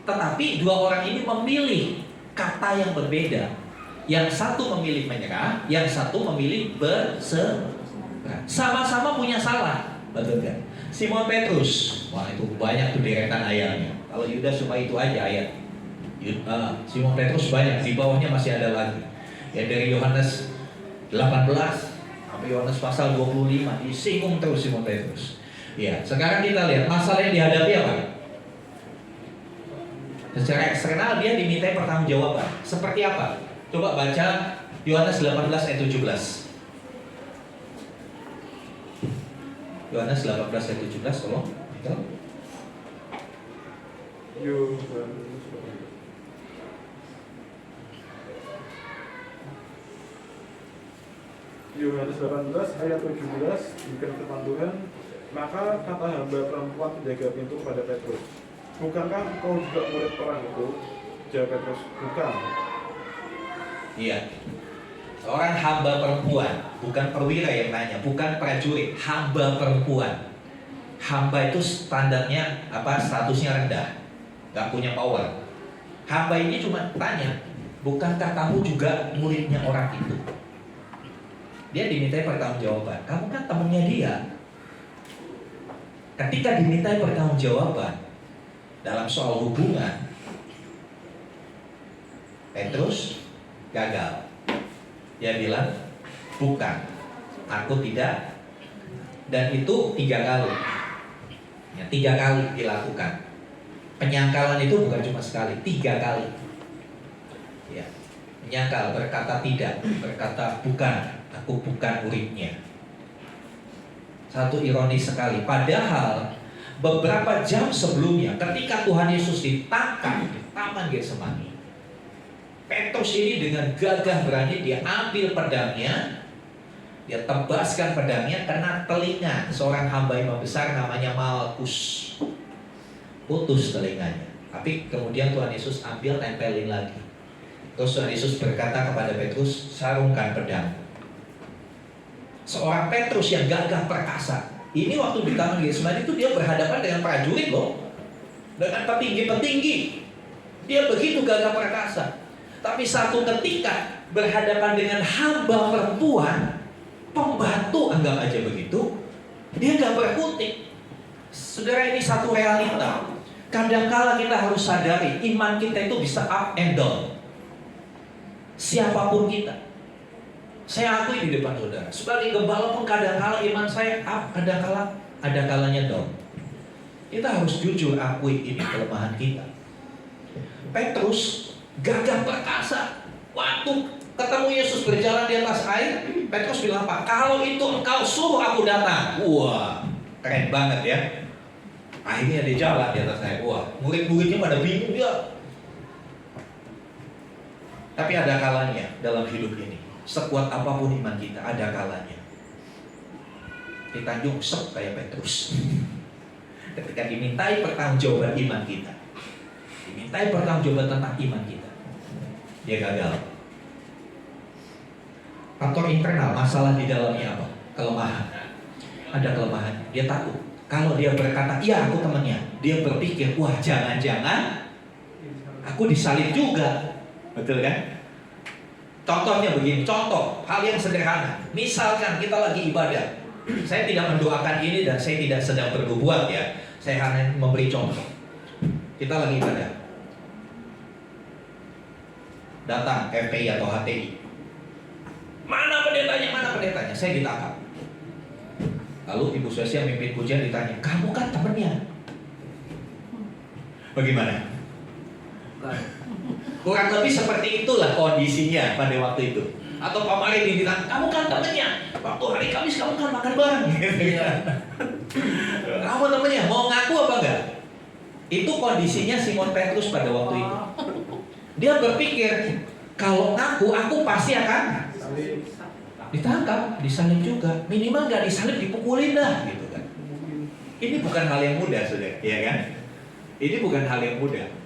Tetapi dua orang ini memilih kata yang berbeda. Yang satu memilih menyerah, yang satu memilih berserah. Sama-sama punya salah, betul kan? Simon Petrus, wah itu banyak tuh deretan ayatnya. Kalau Yudas cuma itu aja ayat. Simon Petrus banyak, di bawahnya masih ada lagi. Ya dari Yohanes 18 sampai Yohanes pasal 25 disinggung terus Simon Petrus. Ya, sekarang kita lihat masalah yang dihadapi apa? Secara eksternal dia dimintai pertanggungjawaban. Seperti apa? Coba baca Yohanes 18 ayat 17. Yohanes 18 ayat 17, tolong. Yohanes 18 ayat 17, demikian firman Tuhan, maka kata hamba perempuan penjaga pintu kepada Petrus, bukankah engkau juga murid orang itu? Jawab Petrus, bukan. Iya. Seorang hamba perempuan, bukan perwira yang nanya, bukan prajurit, hamba perempuan. Hamba itu standarnya apa? Statusnya rendah, nggak punya power. Hamba ini cuma tanya, bukankah kamu juga muridnya orang itu? Dia dimintai pertanggungjawaban. Kamu kan temannya dia. Ketika dimintai pertanggungjawaban dalam soal hubungan, Petrus gagal. Dia bilang, bukan, aku tidak. Dan itu 3 kali. Ya, 3 kali dilakukan. Penyangkalan itu bukan cuma sekali, 3 kali. Ya, menyangkal, berkata tidak, berkata bukan, aku bukan muridnya. Satu ironis sekali. Padahal beberapa jam sebelumnya, ketika Tuhan Yesus ditangkap di Taman Getsemani, Petrus ini dengan gagah berani dia ambil pedangnya, dia tebaskan pedangnya kena telinga seorang hamba imam besar namanya Malkus. Putus telinganya. Tapi kemudian Tuhan Yesus ambil tempelin lagi. Terus Tuhan Yesus berkata kepada Petrus, sarungkan pedang. Seorang Petrus yang gagah perkasa. Ini waktu di Taman Getsemani itu dia berhadapan dengan prajurit loh, dengan petinggi-petinggi. Dia begitu gagah perkasa. Tapi satu ketika berhadapan dengan hamba perempuan, pembantu anggap aja begitu, dia gak berkutik. Saudara, ini satu realita. Kadangkala kita harus sadari iman kita itu bisa up and down. Siapapun kita. Saya akui di depan saudara, sebagai gembala pun kadangkala iman saya up, kadangkala ada kalanya down. Kita harus jujur akui ini kelemahan kita. Petrus gagah perkasa. Waktu ketemu Yesus berjalan di atas air, Petrus bilang apa? Kalau itu engkau suruh aku datang. Wah, keren banget ya. Akhirnya dia jalan di atas air. Wah, murid-muridnya pada bingung dia. Tapi ada kalanya dalam hidup ini. Sekuat apapun iman kita, ada kalanya kita nyungsep kayak Petrus. Ketika dimintai pertanggungjawaban iman kita, dimintai pertanggungjawaban tentang iman kita, dia gagal. Faktor internal, masalah di dalamnya apa? Kelemahan. Ada kelemahan. Dia takut. Kalau dia berkata, iya aku temannya, dia berpikir, wah jangan-jangan aku disalib juga. Betul kan? Contohnya begini, contoh hal yang sederhana. Misalkan kita lagi ibadah. Saya tidak mendoakan ini dan saya tidak sedang berbuat ya. Saya hanya memberi contoh. Kita lagi ibadah. Datang FPI atau HTI. Mana pendetanya? Mana pendetanya? Saya ditangkap. Lalu Ibu Swesia mimpin pujian ditanya, kamu kan temennya? Bagaimana? Kurang lebih seperti itulah kondisinya pada waktu itu. Atau Pak Mari ditanya, kamu kan temennya? Waktu hari Kamis kamu kan makan bareng. Kamu temennya, mau ngaku apa enggak? Itu kondisinya Simon Petrus pada waktu itu. Dia berpikir, kalau ngaku, aku pasti akan ditangkap, disalib juga. Minimal nggak disalib, dipukulin dah, gitu kan. Ini bukan hal yang mudah, saudara, ya kan? Ini bukan hal yang mudah.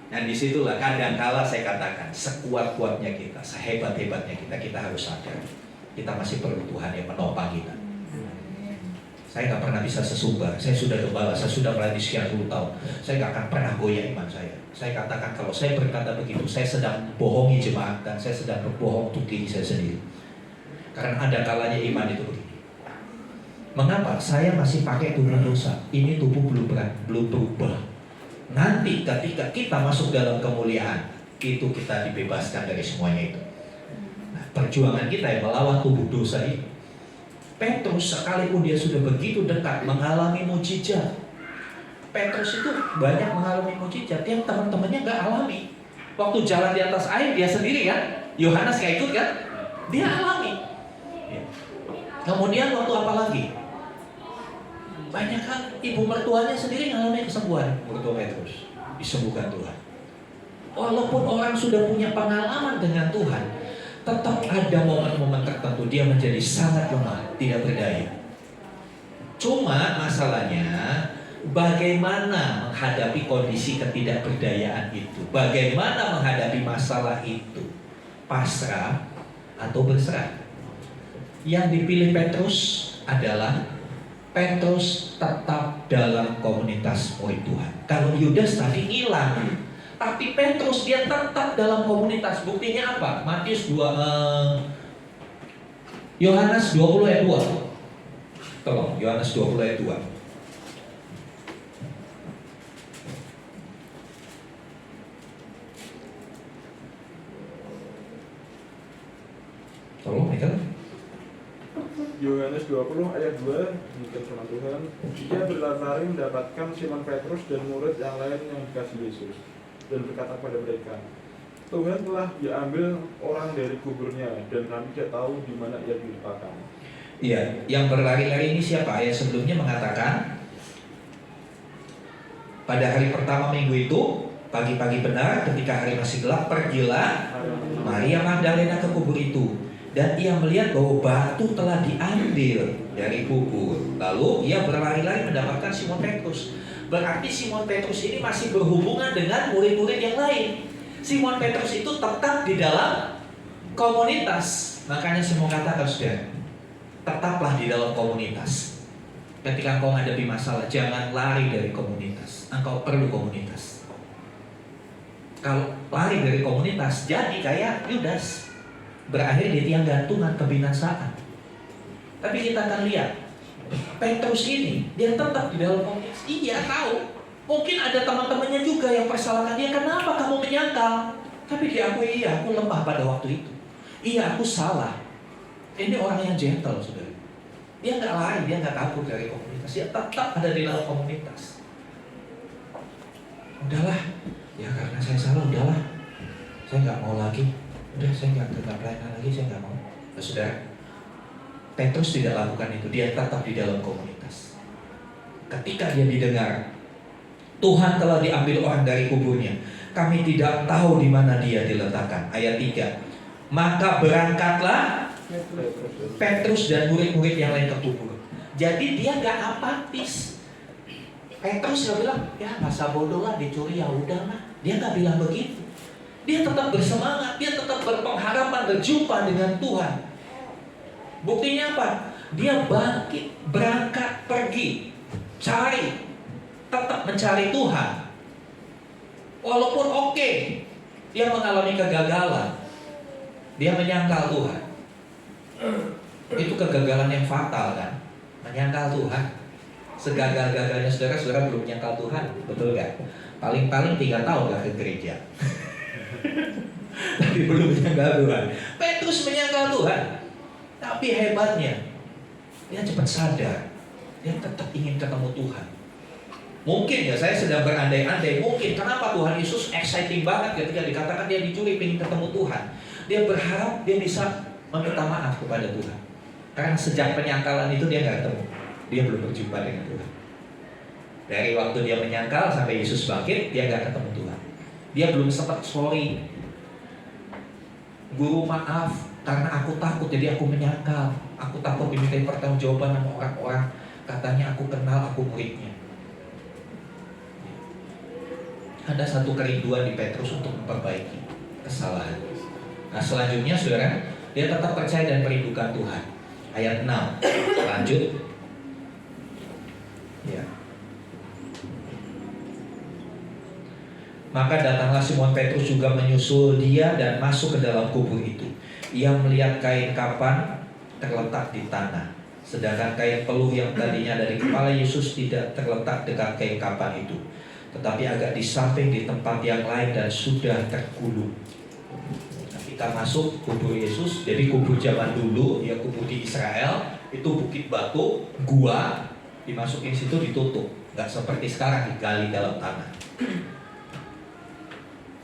Dan disitulah kadangkala saya katakan, sekuat-kuatnya kita, sehebat-hebatnya kita, kita harus sadar kita masih perlu Tuhan yang menopang kita. Saya nggak pernah bisa sesumbar. Saya sudah gembala, saya sudah melayani sekian puluh tahun. Saya nggak akan pernah goyah iman saya. Saya katakan kalau saya berkata begitu, saya sedang bohongi jemaat dan saya sedang berbohong untuk diri saya sendiri. Karena ada kalanya iman itu begini. Mengapa saya masih pakai tubuh dosa? Ini tubuh belum berubah. Nanti ketika kita masuk dalam kemuliaan, itu kita dibebaskan dari semuanya itu. Nah, perjuangan kita yang melawan tubuh dosa itu. Petrus sekalipun dia sudah begitu dekat mengalami mujizat, Petrus itu banyak mengalami mukjizat yang teman-temannya nggak alami. Waktu jalan di atas air dia sendiri kan, Yohanes nggak ikut kan, dia alami. Ya. Kemudian waktu apa lagi? Banyak kan ibu mertuanya sendiri mengalami kesembuhan. Mertua Petrus disembuhkan Tuhan. Walaupun orang sudah punya pengalaman dengan Tuhan, tetap ada momen-momen tertentu dia menjadi sangat lemah, tidak berdaya. Cuma masalahnya bagaimana menghadapi kondisi ketidakberdayaan itu? Bagaimana menghadapi masalah itu? Pasrah atau berserah? Yang dipilih Petrus adalah Petrus tetap dalam komunitas murid Tuhan. Kalau Yudas tadi hilang, tapi Petrus dia tetap dalam komunitas. Buktinya apa? Yohanes 20 ayat 2. Tolong, Yohanes 20 ayat 2. Tolong, Michael. Yohanes 20 ayat 2, demikian firman Tuhan. Dia berlari mendapatkan Simon Petrus dan murid yang lain yang dikasih Yesus, dan berkata pada mereka, Tuhan telah diambil orang dari kuburnya, dan kami tidak tahu di mana ia diletakkan. Iya, yang berlari-lari ini siapa? Ayat sebelumnya mengatakan pada hari pertama minggu itu, pagi-pagi benar, ketika hari masih gelap, pergilah Maria Magdalena ke kubur itu, dan ia melihat bahwa batu telah diambil dari kubur. Lalu ia berlari-lari mendapatkan Simon Petrus. Berarti Simon Petrus ini masih berhubungan dengan murid-murid yang lain. Simon Petrus itu tetap di dalam komunitas. Makanya saya mau katakan, saudara, tetaplah di dalam komunitas. Ketika engkau menghadapi masalah, jangan lari dari komunitas. Engkau perlu komunitas. Kalau lari dari komunitas, jadi kayak Yudas, berakhir di tiang gantungan, kebinasaan. Tapi kita akan lihat Petrus ini, dia tetap di dalam komunitas. Iya, tahu. Mungkin ada teman-temannya juga yang persalahkan dia, kenapa kamu menyangkal? Tapi dia akui, iya, aku lemah pada waktu itu. Iya, aku salah. Ini orang yang gentle, saudara. Dia nggak lari, dia nggak kabur dari komunitas. Dia tetap ada di dalam komunitas. Udahlah, ya karena saya salah, udahlah. Saya nggak mau lagi. Udah, saya nggak pelayanan lagi, saya nggak mau. Nah, saudara, Petrus tidak lakukan itu. Dia tetap di dalam komunitas. Ketika dia didengar, Tuhan telah diambil orang dari kuburnya. Kami tidak tahu di mana dia diletakkan. Ayat 3. Maka berangkatlah Petrus dan murid-murid yang lain ke kubur. Jadi dia gak apatis. Petrus gak bilang, ya masa bodoh lah, dicuri ya udah lah. Dia gak bilang begitu. Dia tetap bersemangat, dia tetap berpengharapan berjumpa dengan Tuhan. Buktinya apa? Dia bangkit, berangkat, pergi, cari, tetap mencari Tuhan. Walaupun dia mengalami kegagalan, dia menyangkal Tuhan. Itu kegagalan yang fatal kan, menyangkal Tuhan. Segagal-gagalnya saudara belum menyangkal Tuhan, betul gak? Paling-paling 3 tahun gak ke gereja. Tapi belum menyangkal Tuhan. Petrus menyangkal Tuhan, tapi hebatnya dia cepat sadar, dia tetap ingin ketemu Tuhan. Mungkin ya, saya sedang berandai-andai, mungkin kenapa Tuhan Yesus exciting banget ketika dikatakan dia dicuri, ingin ketemu Tuhan. Dia berharap dia bisa meminta maaf kepada Tuhan. Karena sejak penyangkalan itu dia gak ketemu, dia belum berjumpa dengan Tuhan. Dari waktu dia menyangkal sampai Yesus bangkit, dia gak ketemu Tuhan. Dia belum sempat sorry, guru maaf, karena aku takut jadi aku menyangkal. Aku takut dimintai pertanggungjawaban sama orang-orang, katanya aku kenal, aku muridnya. Ada satu kerinduan di Petrus untuk memperbaiki kesalahan. Nah selanjutnya saudara, dia tetap percaya dan merindukan Tuhan. Ayat 6, lanjut. Ya. Maka datanglah Simon Petrus juga menyusul dia dan masuk ke dalam kubur itu. Ia melihat kain kapan terletak di tanah, sedangkan kain peluh yang tadinya dari kepala Yesus tidak terletak dekat kain kapan itu, tetapi agak di samping di tempat yang lain dan sudah tergulung. Kita masuk kubur Yesus. Jadi kubur zaman dulu, ya kubur di Israel, itu bukit batu, gua, dimasukin situ ditutup, nggak seperti sekarang digali dalam tanah.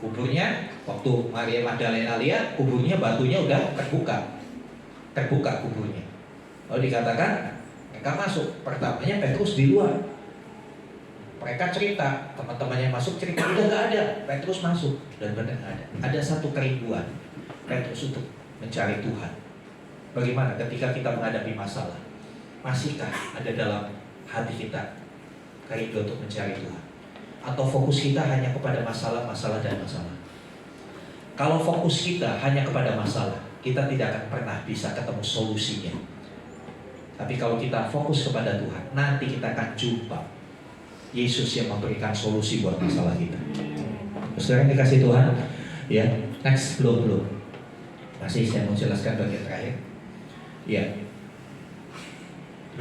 Kuburnya waktu Maria Magdalena lihat kuburnya, batunya udah terbuka kuburnya. Lalu dikatakan mereka masuk, pertamanya Petrus di luar. Mereka cerita, teman-temannya masuk cerita, udah nggak ada. Petrus masuk dan benar ada. Ada satu kerinduan Petrus untuk mencari Tuhan. Bagaimana ketika kita menghadapi masalah? Masihkah ada dalam hati kita kerindu untuk mencari Tuhan? Atau fokus kita hanya kepada masalah dan masalah? Kalau fokus kita hanya kepada masalah, kita tidak akan pernah bisa ketemu solusinya. Tapi kalau kita fokus kepada Tuhan, nanti kita akan jumpa Yesus yang memberikan solusi buat masalah kita. Saudara yang dikasih Tuhan, ya, next, belum. Masih saya mau jelaskan bagian terakhir. Ya,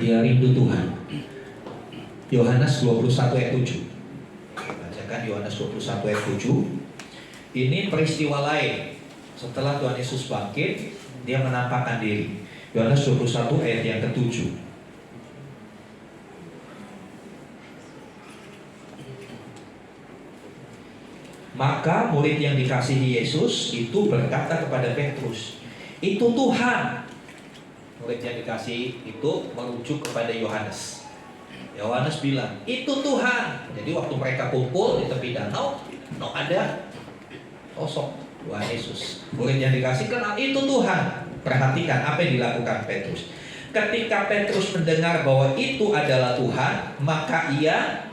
dia rindu Tuhan. Yohanes 21 ayat 7. Bacakan Yohanes 21 ayat 7. Ini peristiwa lain. Setelah Tuhan Yesus bangkit, dia menampakkan diri. Yohanes 21 ayat yang ke-7. Maka murid yang dikasihi Yesus itu berkata kepada Petrus, itu Tuhan. Murid yang dikasihi itu merujuk kepada Yohanes. Yohanes bilang, itu Tuhan. Jadi waktu mereka kumpul di tepi danau, ada sosok Tuhan Yesus. Murid yang dikasihi kenal, itu Tuhan. Perhatikan apa yang dilakukan Petrus. Ketika Petrus mendengar bahwa itu adalah Tuhan, maka ia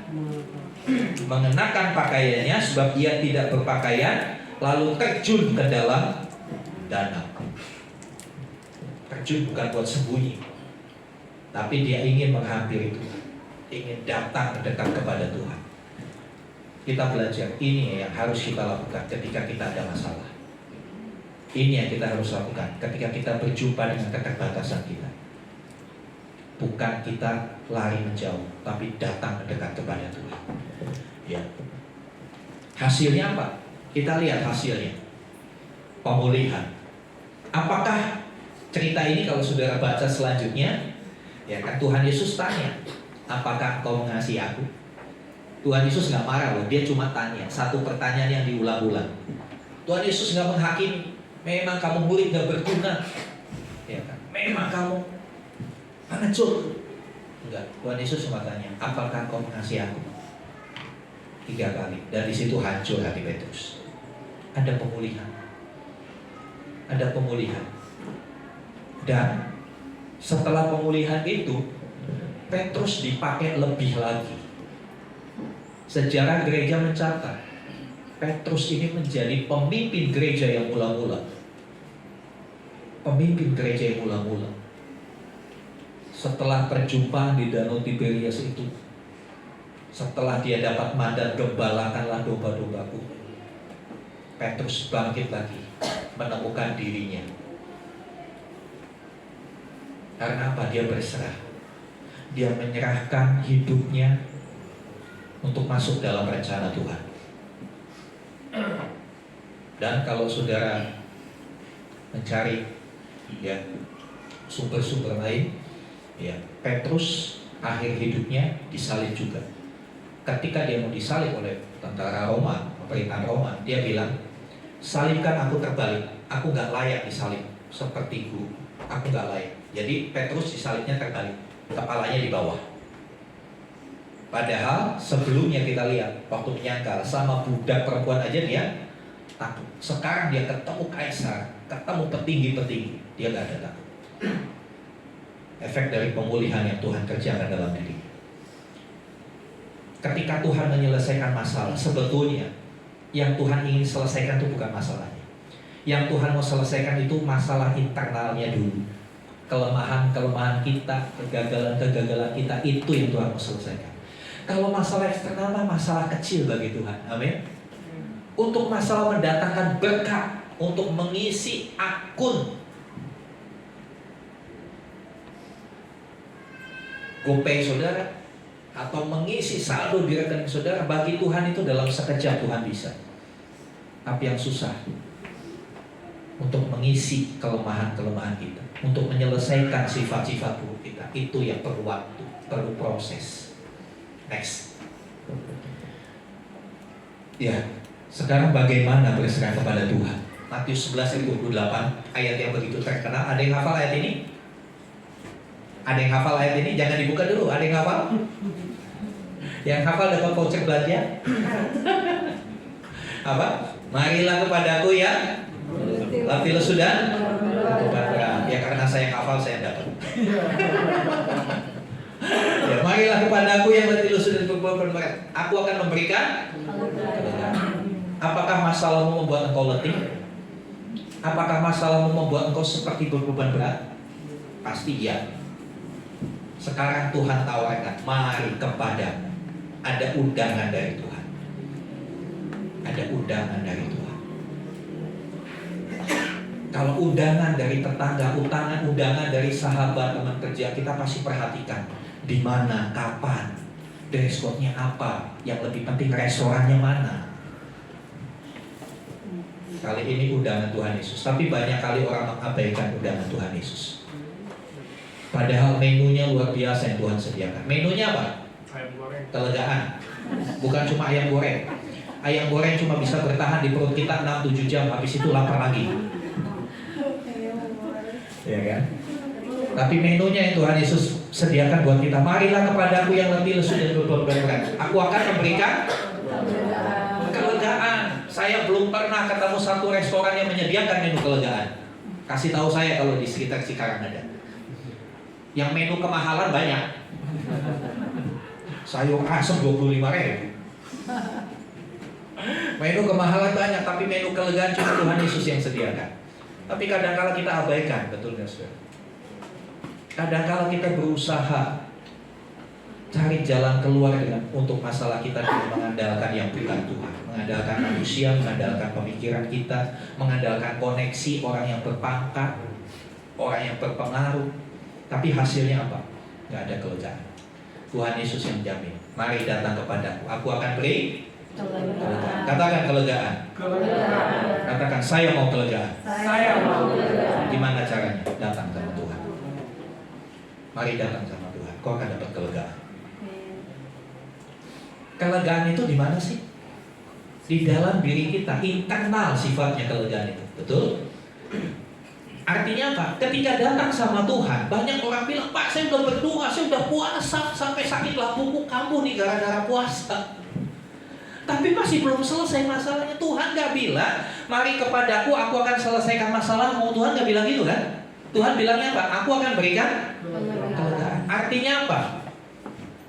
mengenakan pakaiannya, sebab ia tidak berpakaian, lalu terjun ke dalam danau. Terjun bukan buat sembunyi, tapi dia ingin menghampiri Tuhan, ingin datang mendekat kepada Tuhan. Kita belajar, ini yang harus kita lakukan ketika kita ada masalah. Ini yang kita harus lakukan ketika kita berjumpa dengan keterbatasan kita. Bukan kita lari menjauh, tapi datang mendekat kepada Tuhan. Ya. Hasilnya apa? Kita lihat hasilnya. Pemulihan. Apakah cerita ini kalau saudara baca selanjutnya, ya kan Tuhan Yesus tanya, apakah engkau mengasihi aku? Tuhan Yesus nggak marah loh, dia cuma tanya satu pertanyaan yang diulang-ulang. Tuhan Yesus nggak menghakimi. Memang kamu murid nggak berguna, ya kan? Memang kamu pengecut. Enggak, Tuhan Yesus cuma tanya, apakah kau mengasihi aku? 3 kali. Dan di situ hancur hati Petrus. Ada pemulihan. Ada pemulihan. Dan setelah pemulihan itu, Petrus dipakai lebih lagi. Sejarah gereja mencatat, Petrus ini menjadi pemimpin gereja yang mula-mula. Pemimpin gereja yang mula-mula. Setelah perjumpaan di Danau Tiberias itu, setelah dia dapat mandat gembalakanlah domba-dombaku, Petrus bangkit lagi, menemukan dirinya. Karena apa? Dia berserah. Dia menyerahkan hidupnya untuk masuk dalam rencana Tuhan. Dan kalau saudara mencari ya sumber-sumber lain, ya Petrus akhir hidupnya disalib juga. Ketika dia mau disalib oleh tentara Roma, pemerintahan Roma, dia bilang, salibkan aku terbalik, aku nggak layak disalib seperti guru, aku nggak layak. Jadi Petrus disalibnya terbalik, kepalanya di bawah. Padahal sebelumnya kita lihat waktu menyangkal sama budak perempuan aja dia takut. Sekarang dia ketemu kaisar, ketemu petinggi-petinggi, dia nggak ada takut. Efek dari pemulihan yang Tuhan kerjakan dalam diri. Ketika Tuhan menyelesaikan masalah, sebetulnya yang Tuhan ingin selesaikan itu bukan masalahnya. Yang Tuhan mau selesaikan itu masalah internalnya dulu. Kelemahan-kelemahan kita, kegagalan-kegagalan kita, itu yang Tuhan mau selesaikan. Kalau masalah eksternal, masalah kecil bagi Tuhan. Amin. Untuk masalah mendatangkan berkat, untuk mengisi akun GoPay saudara, atau mengisi saldo di rekening saudara, bagi Tuhan itu dalam sekejap Tuhan bisa. Tapi yang susah untuk mengisi kelemahan-kelemahan kita. untuk menyelesaikan sifat-sifat buruk kita. Itu yang perlu waktu, perlu proses. Next. Ya, sekarang bagaimana berserah kepada Tuhan? Matius 11 ayat 28, ayat yang begitu terkenal. Ada yang hafal ayat ini? Ada yang hafal ayat ini? Jangan dibuka dulu. Ada yang hafal? Yang hafal dapat voucher belanja? Apa? Marilah kepadaku ya, letih lesu dan beban berat. Ya karena saya hafal saya dapat. Ya, marilah kepadaku yang letih lesu dan beban berat. Aku akan memberikan kelegaan. Apakah masalahmu membuat engkau letih? Apakah masalahmu membuat engkau seperti berbeban berat? Pasti ya. Sekarang Tuhan tawarkan, mari kepadamu. Ada undangan dari Tuhan. Ada undangan dari Tuhan. Kalau undangan dari tetangga, undangan dari sahabat, teman kerja, kita pasti perhatikan di mana, kapan, dress code-nya apa, yang lebih penting restorannya mana. Kali ini undangan Tuhan Yesus, tapi banyak kali orang mengabaikan undangan Tuhan Yesus. Padahal menunya luar biasa yang Tuhan sediakan. Menunya apa? Ayam goreng. Kelegaan. Bukan cuma ayam goreng. Ayam goreng cuma bisa bertahan di perut kita 6-7 jam, habis itu lapar lagi. Ya kan? Tapi menunya yang Tuhan Yesus sediakan buat kita, marilah kepadaku yang letih lesu dan beban berat. Aku akan memberikan kelegaan. Saya belum pernah ketemu satu restoran yang menyediakan menu kelegaan. Kasih tahu saya kalau di sekitar Cikarang ada. Yang menu kemahalan banyak. Sayur asem 25.000. Menu kemahalan banyak, tapi menu kelegaan cuma Tuhan Yesus yang sediakan. Tapi kadang-kala kita abaikan, betul nggak saudara? Kadang-kala kita berusaha cari jalan keluar untuk masalah kita dengan mengandalkan yang bukan Tuhan, mengandalkan manusia, mengandalkan pemikiran kita, mengandalkan koneksi orang yang berpangkat, orang yang berpengaruh. Tapi hasilnya apa? Nggak ada kelegaan. Tuhan Yesus yang jamin. Mari datang kepadaku, aku akan beri kelegaan. Katakan kelegaan. Katakan saya mau kelegaan. Gimana caranya? Datang sama Tuhan. Mari datang sama Tuhan. Kau akan dapat kelegaan. Kelegaan itu di mana sih? Di dalam diri kita, internal sifatnya kelegaan itu. Betul? Artinya apa? Ketika datang sama Tuhan, banyak orang bilang, Pak, saya udah berdoa, saya udah puasa, sampai sakit lambungku kambuh nih gara-gara puasa. Tapi masih belum selesai masalahnya. Tuhan gak bilang, mari kepadaku, aku akan selesaikan masalahmu. Tuhan gak bilang gitu kan? Tuhan bilangnya apa? Aku akan berikan kelegaan. Artinya apa?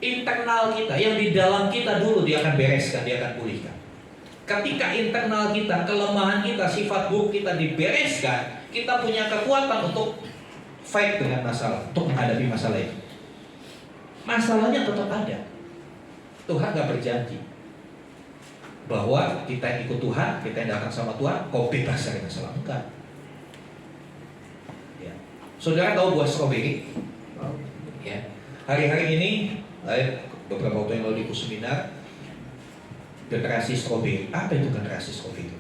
Internal kita, yang di dalam kita dulu dia akan bereskan, dia akan pulihkan. Ketika internal kita, kelemahan kita, sifat buruk kita dibereskan, kita punya kekuatan untuk fight dengan masalah, untuk menghadapi masalah itu. Masalahnya tetap ada. Tuhan gak berjanji bahwa kita yang ikut Tuhan, kita yang datang sama Tuhan, kau bebas dari masalah. Enggak. Ya. Saudara tahu buah stroberi? Ya. Hari-hari ini, beberapa waktu yang lalu di seminar, generasi stroberi. Apa itu generasi stroberi?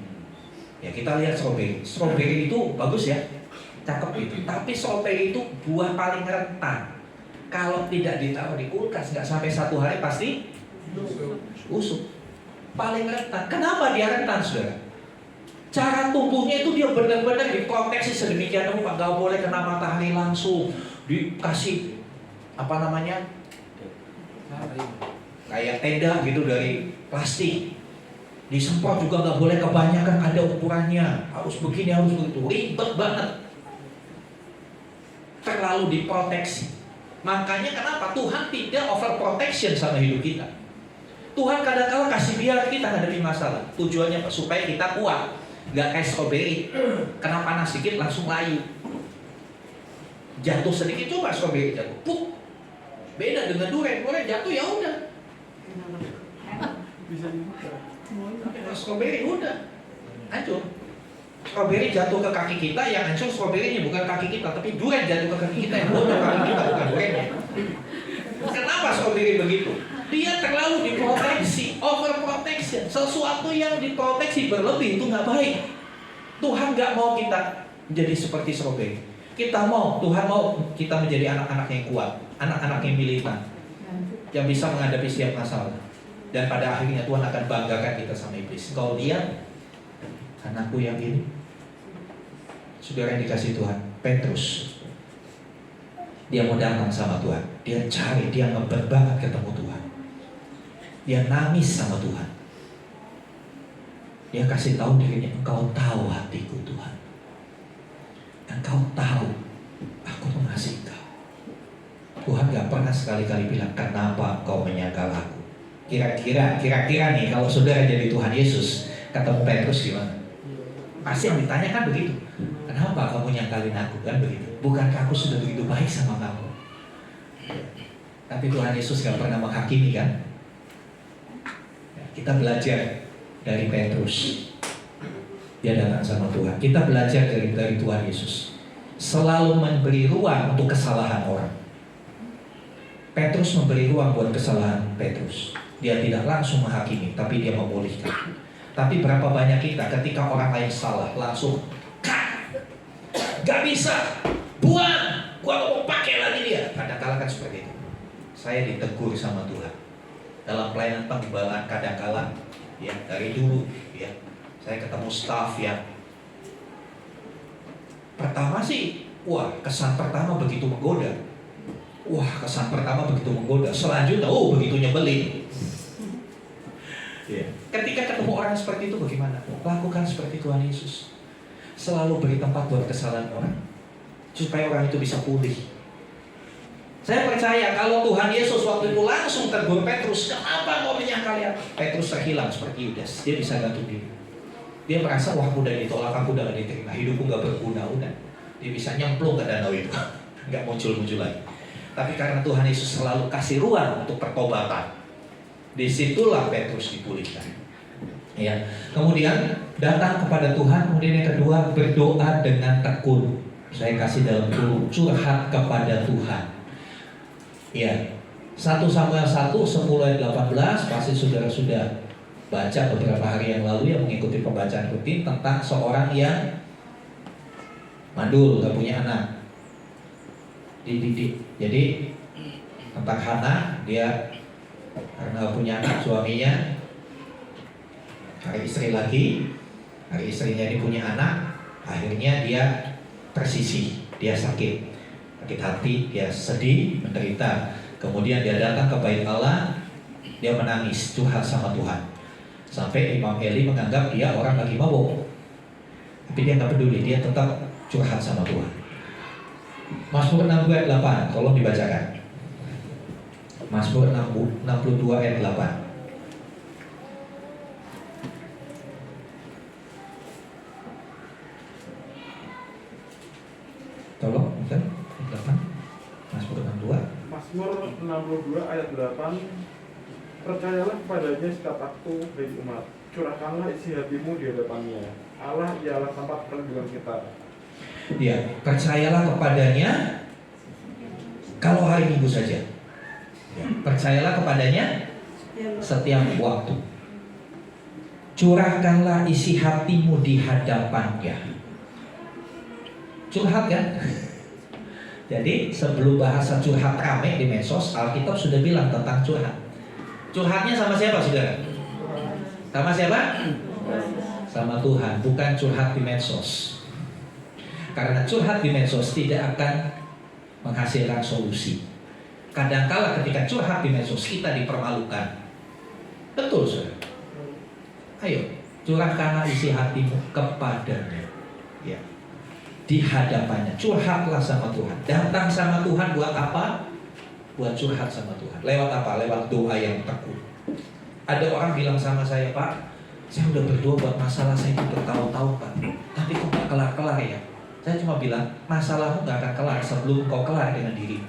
Ya, kita lihat stroberi. Stroberi itu bagus ya, cakep gitu. Tapi stroberi itu buah paling rentan. Kalau tidak ditaruh di kulkas, nggak sampai 1 hari pasti busuk. Paling rentan. Kenapa dia rentan, saudara? Cara tumbuhnya itu dia benar-benar diproteksi sedemikian rupa. Nggak boleh kena matahari langsung. Dikasih apa namanya? Kayak tenda gitu dari plastik. Disemprot juga nggak boleh kebanyakan, ada ukurannya. Harus begini, harus begitu. Ribet banget. Terlalu diproteksi. Makanya kenapa Tuhan tidak overprotection sama hidup kita. Tuhan kadang-kala kasih biar kita hadapi masalah. Tujuannya supaya kita kuat. Nggak kayak stroberi. Kena panas sedikit langsung layu. Jatuh sedikit, coba stroberi jatuh. Puk. Beda dengan durian. Durian jatuh ya udah. Bisa dibuka. Stroberi udah hancur. Stroberi jatuh ke kaki kita, yang hancur stroberinya bukan kaki kita, tapi durian jatuh ke kaki kita, yang bocor kaki kita bukan duriannya. Kenapa stroberi begitu? Dia terlalu diproteksi, overprotection. Sesuatu yang diproteksi berlebih itu nggak baik. Tuhan nggak mau kita menjadi seperti stroberi. Kita mau, Tuhan mau kita menjadi anak-anak yang kuat, anak-anak yang militan, yang bisa menghadapi setiap masalah. Dan pada akhirnya Tuhan akan banggakan kita sama iblis. Kau lihat anakku yang ini. Saudara yang dikasih Tuhan, Petrus, dia mau datang sama Tuhan. Dia cari, dia ngebet banget ketemu Tuhan. Dia nangis sama Tuhan. Dia kasih tahu dirinya, Engkau tahu hatiku Tuhan. Engkau tahu aku mengasihi Engkau. Tuhan gak pernah sekali-kali bilang, kenapa Engkau menyangkal aku. Kira-kira nih, kalau saudara jadi Tuhan Yesus, ketemu Petrus gimana? Pasti yang ditanyakan begitu. Kenapa kamu nyangkalin aku? Kan begitu. Bukankah aku sudah begitu baik sama kamu? Tapi Tuhan Yesus gak pernah menghakimi kan? Kita belajar dari Petrus. Dia datang sama Tuhan. Kita belajar dari Tuhan Yesus. Selalu memberi ruang untuk kesalahan orang. Petrus memberi ruang buat kesalahan Petrus. Dia tidak langsung menghakimi, tapi dia memulihkan. Tapi berapa banyak kita ketika orang lain salah langsung gak bisa, buang, gua gak mau pakai lagi dia. Kadang-kala kan seperti itu. Saya ditegur sama Tuhan dalam pelayanan penggembalaan. Kadang-kala ya dari dulu ya saya ketemu staff yang pertama sih, wah kesan pertama begitu menggoda. Selanjutnya, begitu nyebelin. Ketika ketemu orang seperti itu bagaimana? Lakukan seperti Tuhan Yesus. Selalu beri tempat buat kesalahan orang, supaya orang itu bisa pulih. Saya percaya kalau Tuhan Yesus waktu itu langsung tegur Petrus, kenapa kau menyangkal aku? Petrus terhilang seperti Yudas. Dia bisa gantung diri. Dia merasa, wah aku udah ditolak, aku udah gak diterima, hidupku gak berguna, udah. Dia bisa nyemplung ke danau itu, gak muncul-muncul lagi. Tapi karena Tuhan Yesus selalu kasih ruang untuk pertobatan, disitulah Petrus dipulihkan. Ya. Kemudian datang kepada Tuhan. Kemudian yang kedua, berdoa dengan tekun. Saya kasih dalam kurung, curhat kepada Tuhan. Ya, 1 Samuel 1, 10 ayat 18. Pasti saudara sudah baca beberapa hari yang lalu yang mengikuti pembacaan rutin tentang seorang yang mandul, gak punya anak, dididik. Jadi tentang Hana, dia karena gak punya anak, suaminya hari istri lagi, hari istrinya ini punya anak, akhirnya dia tersisih, dia sakit hati, dia sedih, menderita. Kemudian dia datang ke bait Allah, dia menangis, curhat sama Tuhan. Sampai Imam Eli menganggap dia orang lagi mabuk. Tapi dia gak peduli, dia tetap curhat sama Tuhan. Mazmur 62 ayat 8, tolong dibacakan. Mazmur 62 ayat 8. Tolong, bukan? 8. Mazmur 62. Mazmur 62 ayat 8. Percayalah kepadanya setiap waktu, hai umat. Curahkanlah isi hatimu di hadapannya. Allah ialah tempat perlindungan kita. Ya, percayalah kepadanya kalau hari Minggu saja. Ya, percayalah kepadanya setiap waktu. Curahkanlah isi hatimu di hadapannya. Curhat kan? Jadi sebelum bahasa curhat rame di medsos, Alkitab sudah bilang tentang curhat. Curhatnya sama siapa, saudara? Sama siapa? Sama Tuhan, bukan curhat di medsos. Karena curhat di medsos tidak akan menghasilkan solusi. Kadangkala ketika curhat di medsos kita dipermalukan. Betul, saudara. Ayo, curahkanlah isi hatimu kepadanya. Ya. Di hadapannya, curhatlah sama Tuhan. Datang sama Tuhan buat apa? Buat curhat sama Tuhan. Lewat apa? Lewat doa yang tekun. Ada orang bilang sama saya, Pak, saya udah berdoa buat masalah saya itu bertahun-tahun, Pak, tapi kok gak kelar-kelar ya? Saya cuma bilang, masalahmu gak akan kelar sebelum kau kelar dengan diri.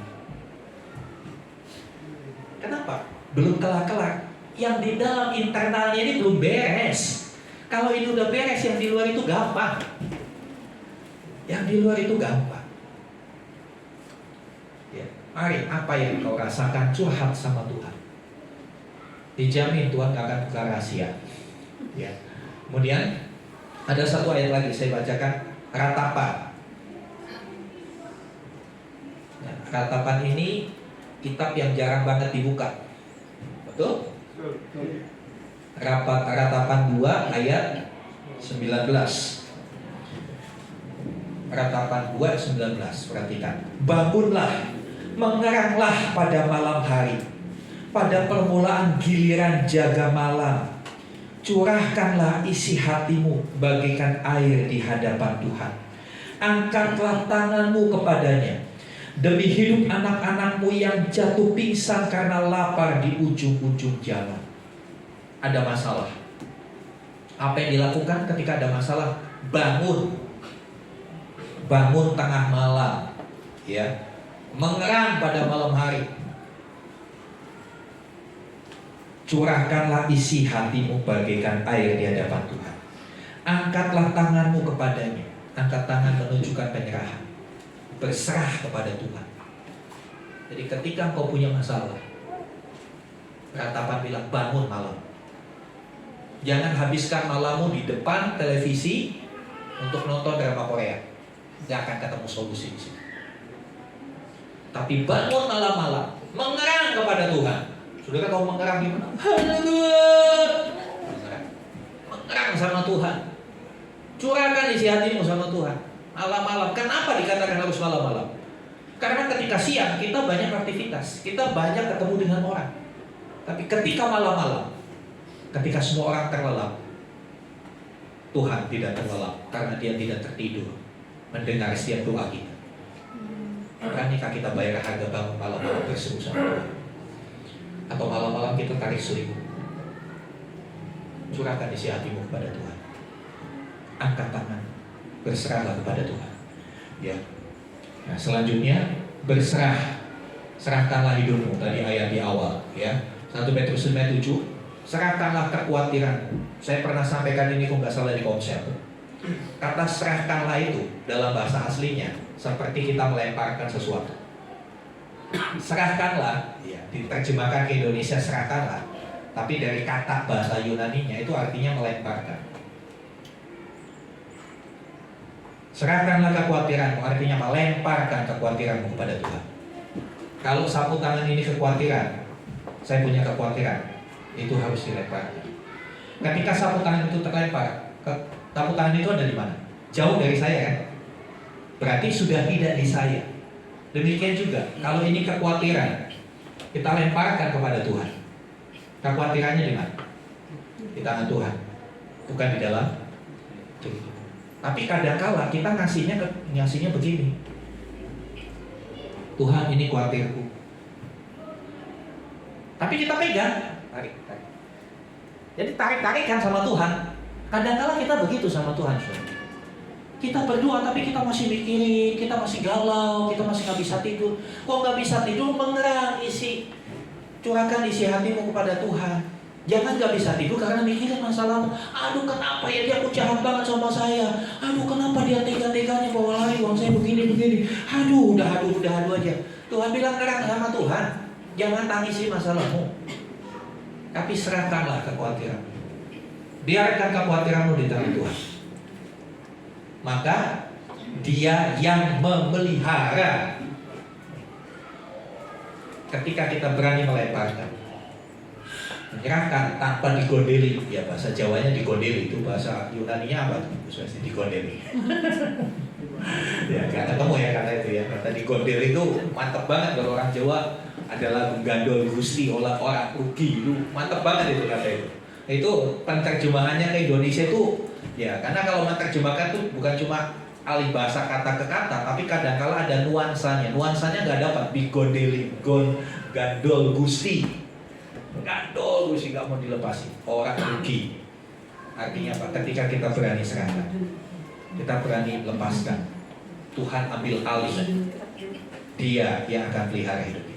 Kenapa? Belum kelar-kelar. Yang di dalam internalnya ini belum beres. Kalau ini udah beres, yang di luar itu gampang. Yang di luar itu gampang. Ya, mari, apa yang kau rasakan, curhat sama Tuhan. Dijamin Tuhan gak akan buka rahasia. Ya. Kemudian ada satu ayat lagi saya bacakan, ratapan. Ratapan ini kitab yang jarang banget dibuka. Betul? Ratapan 2 ayat 19. Ratapan 2 ayat 19. Perhatikan. Bangunlah, mengeranglah pada malam hari, pada permulaan giliran jaga malam. Curahkanlah isi hatimu bagaikan air di hadapan Tuhan. Angkatlah tanganmu kepadanya demi hidup anak-anakmu yang jatuh pingsan karena lapar di ujung-ujung jalan. Ada masalah. Apa yang dilakukan ketika ada masalah? Bangun. Bangun tengah malam, ya. Mengerang pada malam hari. Curahkanlah isi hatimu bagaikan air di hadapan Tuhan. Angkatlah tanganmu kepadanya. Angkat tangan menunjukkan penyerahan. Berserah kepada Tuhan. Jadi ketika engkau punya masalah, Ratapan bilang bangun malam. Jangan habiskan malammu di depan televisi untuk nonton drama Korea. Gak akan ketemu solusi di sini. Tapi bangun malam-malam, mengerang kepada Tuhan. Saudara tahu mengerang gimana? Mengerang sama Tuhan. Curahkan isi hatimu sama Tuhan. Malam-malam. Kenapa dikatakan harus malam-malam? Karena ketika siang kita banyak aktivitas, kita banyak ketemu dengan orang. Tapi ketika malam-malam, ketika semua orang terlelap, Tuhan tidak terlelap karena Dia tidak tertidur mendengar setiap doa kita. Beranikah kita bayar harga bangun malam-malam berseru sama Tuhan? Atau malam-malam kita tarik selimut? Curahkan isi hatimu kepada Tuhan. Angkat tangan, berserahlah kepada Tuhan. Ya. Nah, selanjutnya berserah. Serahkanlah hidupmu. Tadi ayat di awal, ya. 1 Petrus 5:7. Serahkanlah kekhawatiran. Saya pernah sampaikan ini kok nggak salah di konsep. Kata serahkanlah itu dalam bahasa aslinya seperti kita melemparkan sesuatu. Serahkanlah, ya, diterjemahkan ke Indonesia serahkanlah, tapi dari kata bahasa Yunaninya itu artinya melemparkan. Serahkanlah kekhawatiranmu, artinya melemparkan kekhawatiranmu kepada Tuhan. Kalau sapu tangan ini kekhawatiran, saya punya kekhawatiran, itu harus dilemparkan. Ketika sapu tangan itu terlempar, sapu tangan itu ada di mana? Jauh dari saya kan? Berarti sudah tidak di saya. Demikian juga, kalau ini kekhawatiran, kita lemparkan kepada Tuhan. Kekhawatirannya di mana? Di tangan Tuhan, bukan di dalam tubuh. Tapi kadangkala kita ngasihnya begini. Tuhan, ini khawatirku. Tapi kita pegang, tarik. Jadi tarik-tarikan sama Tuhan. Kadang-kala kita begitu sama Tuhan. Kita berdoa tapi kita masih mikirin, kita masih galau, kita masih nggak bisa tidur. Kok nggak bisa tidur? Mengerang curahkan isi hatimu kepada Tuhan. Jangan nggak bisa tidur karena mikirin masalahmu. Aduh, kenapa ya dia jahat banget sama saya? Aduh, kenapa dia tega-teganya bawa lari uang saya begini. Aduh, udah adu aja. Tuhan bilang gerang sama Tuhan. Jangan tangisi masalahmu, tapi serahkanlah kekhawatiran. Biarkan kekhawatiranmu di tangan Tuhan. Maka Dia yang memelihara. Ketika kita berani melemparkan, menyerahkan tanpa digondeli, ya bahasa Jawanya digondeli, itu bahasa Yunaninya apa? Digondeli. Ya nggak ketemu ya kata itu ya. Kata digondeli itu mantep banget kalau orang Jawa. Ada lagu Gandol Gusti olah orang rugi, itu mantep banget itu kata itu. Itu penerjemahannya ke Indonesia itu, ya karena kalau menerjemahkan tuh bukan cuma alih bahasa kata ke kata, tapi kadang-kala ada nuansanya. Nuansanya nggak dapat digondeli, Gandol Gusti. Gandol Gusti nggak mau dilepasi, orang rugi. Artinya apa? Ketika kita berani serahkan, kita berani lepaskan, Tuhan ambil alih. Dia yang akan pelihara hidup kita.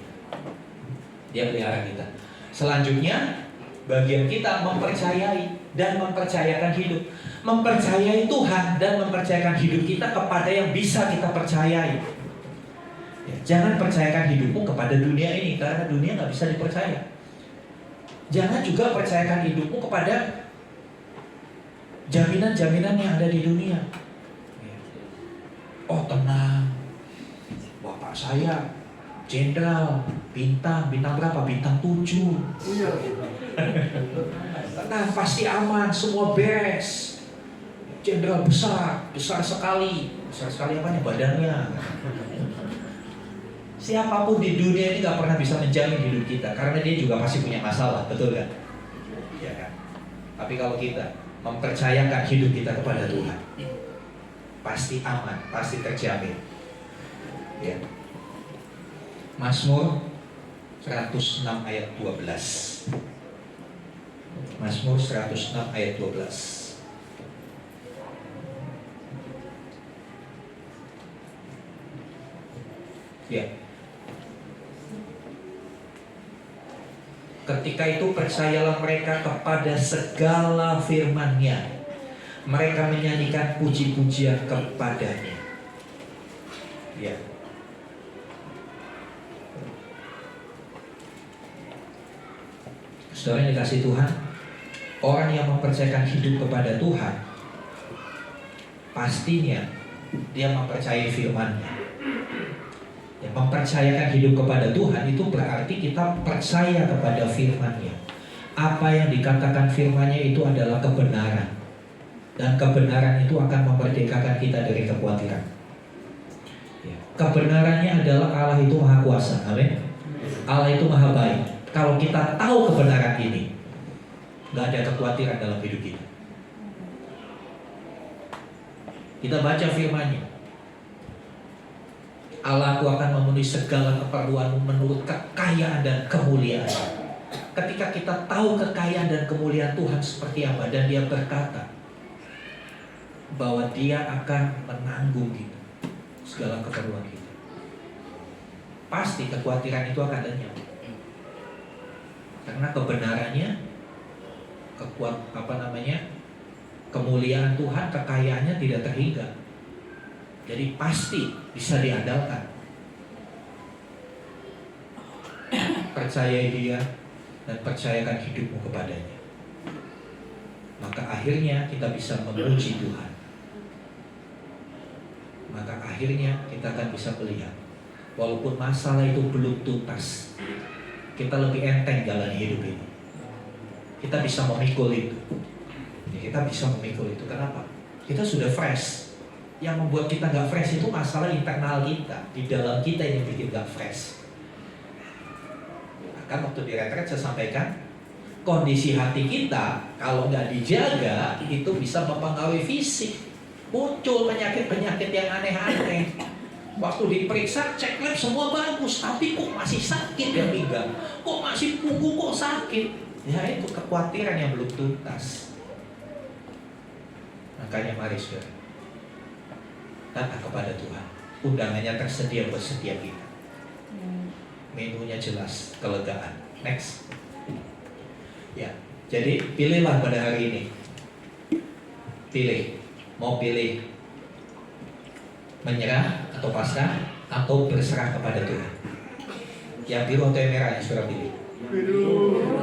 Dia pelihara kita. Selanjutnya, bagian kita mempercayai dan mempercayakan hidup. Mempercayai Tuhan dan mempercayakan hidup kita kepada yang bisa kita percayai. Ya, jangan percayakan hidupmu kepada dunia ini, karena dunia nggak bisa dipercaya. Jangan juga percayakan hidupmu kepada jaminan-jaminan yang ada di dunia. Oh tenang, bapak saya jenderal, bintang berapa? Bintang 7. Iya. Tenang, pasti aman, semua beres. Jenderal besar sekali apanya? Badannya. Siapapun di dunia ini gak pernah bisa menjamin hidup kita, karena dia juga pasti punya masalah, betul kan? Ya kan? Tapi kalau kita mempercayakan hidup kita kepada Tuhan, pasti aman, pasti terjamin. Ya. Mazmur 106 ayat 12. Mazmur 106 ayat 12. Ya. Ketika itu percayalah mereka kepada segala firman-Nya. Mereka menyanyikan puji-pujian kepadanya. Ya. Saudara yang dikasihi Tuhan, orang yang mempercayakan hidup kepada Tuhan, pastinya dia mempercayai firman-Nya. Ya, mempercayakan hidup kepada Tuhan itu berarti kita percaya kepada firman-Nya. Apa yang dikatakan firman-Nya itu adalah kebenaran, dan kebenaran itu akan memerdekakan kita dari kekhawatiran. Ya. Kebenarannya adalah Allah itu maha kuasa, amin. Allah itu maha baik. Kalau kita tahu kebenaran ini, gak ada kekhawatiran dalam hidup kita. Kita baca firman-Nya, Allahku akan memenuhi segala keperluanmu menurut kekayaan dan kemuliaan. Ketika kita tahu kekayaan dan kemuliaan Tuhan seperti apa, dan Dia berkata bahwa Dia akan menanggung kita, segala keperluan kita, pasti kekhawatiran itu akan lenyap. Karena kebenarannya, kemuliaan Tuhan, kekayaannya tidak terhingga. Jadi pasti bisa diandalkan. Percayai Dia dan percayakan hidupmu kepadanya. Maka akhirnya kita bisa memuji Tuhan. Maka akhirnya kita akan bisa melihat, walaupun masalah itu belum tuntas, kita lebih enteng jalan hidup ini. Kita bisa memikul itu. Kita bisa memikul itu. Kenapa? Kita sudah fresh. Yang membuat kita gak fresh itu masalah internal kita, di dalam kita yang bikin gak fresh. Kan waktu di retret saya sampaikan, kondisi hati kita kalau gak dijaga itu bisa mempengaruhi fisik. Muncul penyakit-penyakit yang aneh-aneh. Waktu diperiksa, cek lab semua bagus, tapi kok masih sakit ya pinggang, kok masih punggung, kok sakit. Ya itu kekhawatiran yang belum tuntas. Makanya mari saudara, datang kepada Tuhan. Undangannya tersedia buat setiap kita. Menunya jelas, kelegaan. Next. Ya, jadi pilihlah pada hari ini. Pilih. Mau pilih menyerah atau pasrah, atau berserah kepada Tuhan. Yang biru atau yang merah yang sudah pilih? Biru.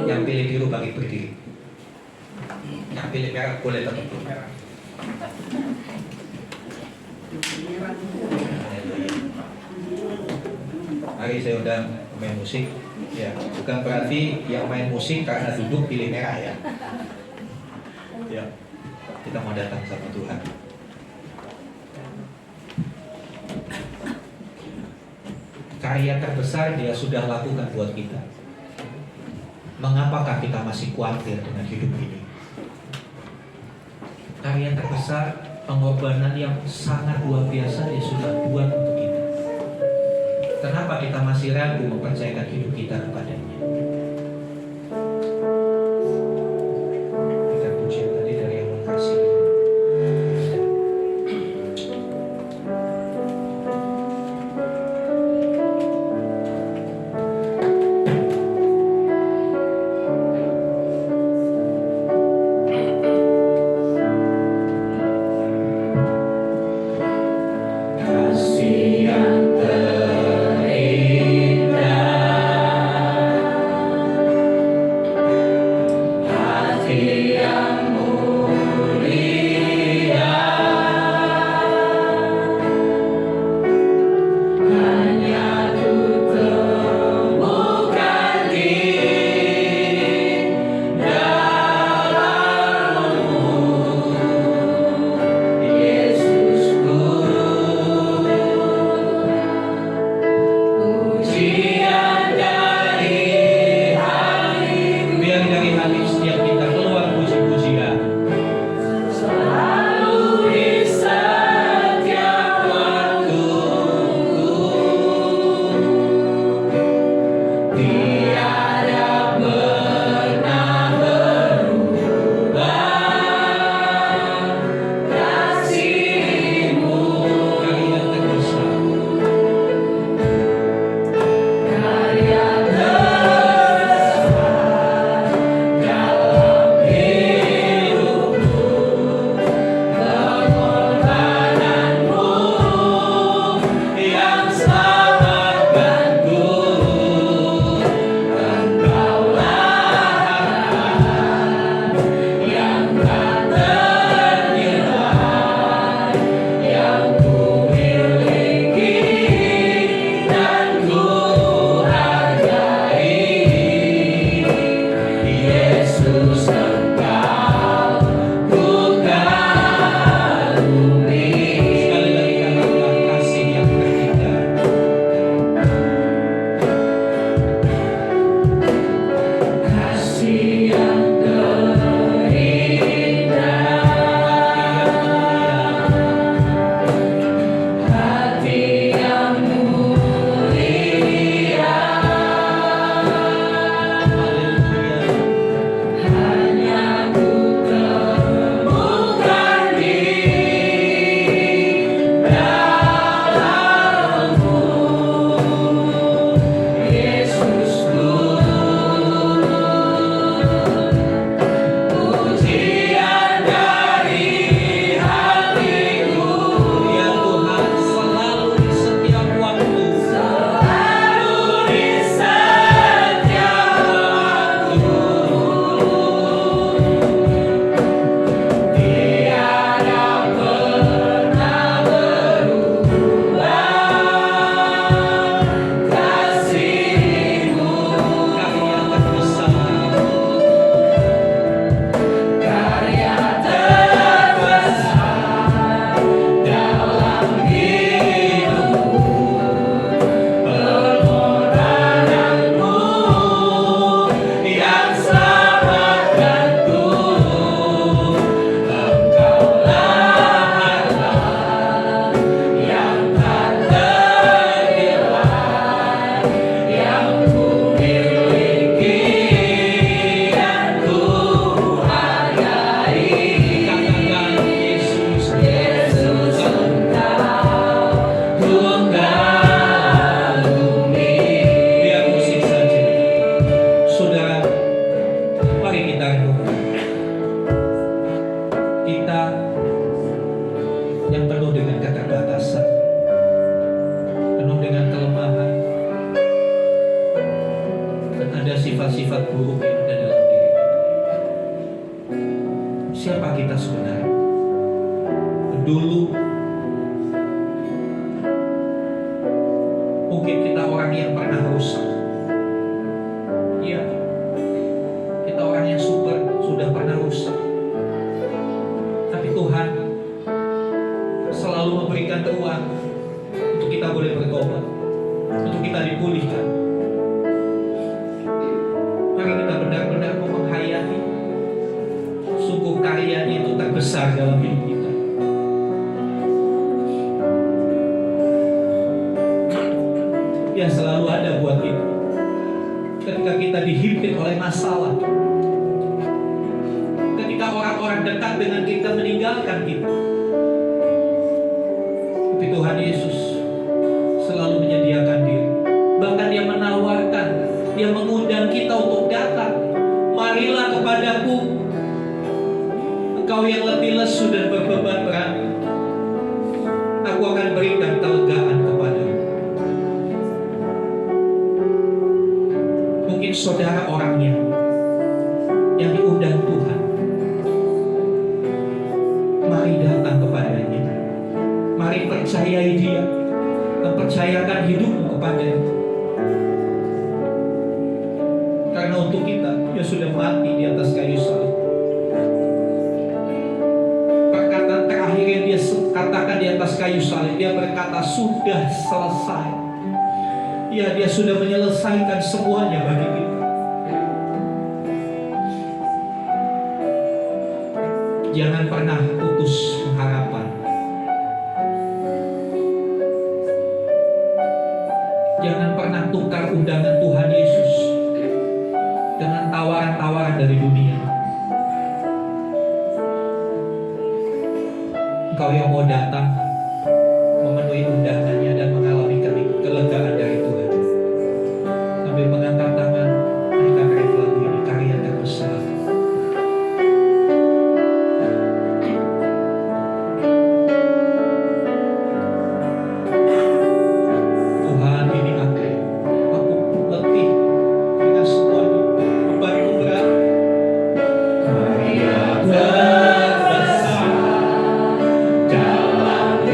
Yang pilih biru bagi berdiri. Yang pilih merah boleh tetap merah. Mari saya undang pemain musik. Ya, bukan berarti yang main musik karena duduk pilih merah ya. Ya, kita mau datang sama Tuhan. Karya terbesar Dia sudah lakukan buat kita. Mengapakah kita masih khawatir dengan hidup ini? Karya terbesar, pengorbanan yang sangat luar biasa Dia sudah buat untuk kita. Kenapa kita masih ragu mempercayakan hidup kita kepadanya? Kita pujian tadi dari yang mengasihi. sifat-sifat buruk yang ada dalam diri kita. Siapa kita sebenarnya? Dulu mungkin kita orang yang pernah rusak. Iya, kita orang yang sudah pernah rusak. Tapi Tuhan selalu memberikan ruang untuk kita boleh bertobat, untuk kita dipulihkan. Mari kita benar-benar menghayati sungguh karyanya itu terbesar dalam hidup kita. Dia selalu ada buat kita. Ketika kita dihimpit oleh masalah, ketika orang-orang dekat dengan kita meninggalkan kita, tapi Tuhan Yesus selalu menyediakan diri. Bahkan Dia menawarkan, Dia mengundang kita untuk datang. Marilah kepadaku, engkau yang letih lesu dan berbeban berat, aku akan berikan kelegaan kepadamu. Mungkin saudara orangnya yang diundang Tuhan. Mari datang kepadanya. Mari percayai Dia dan percayakan hidupmu kepadanya. Karena untuk kita, Dia sudah mati di atas kayu salib. Perkataan terakhir yang Dia katakan di atas kayu salib, Dia berkata, sudah selesai. Ya, Dia sudah menyelesaikan semuanya bagi kita. Jangan pernah putus harapan. Jangan pernah tukar undangan Tuhan Yesus dengan tawaran-tawaran dari dunia. Engkau yang mau datang memenuhi undangannya dan mengalami kelegaan dari Tuhan, sambil mengangkat tangan, naikkan ref lagu ini, karya terbesar. Tuhan, ini aku letih dengan semua bebanku berat. Karya terbesar dalam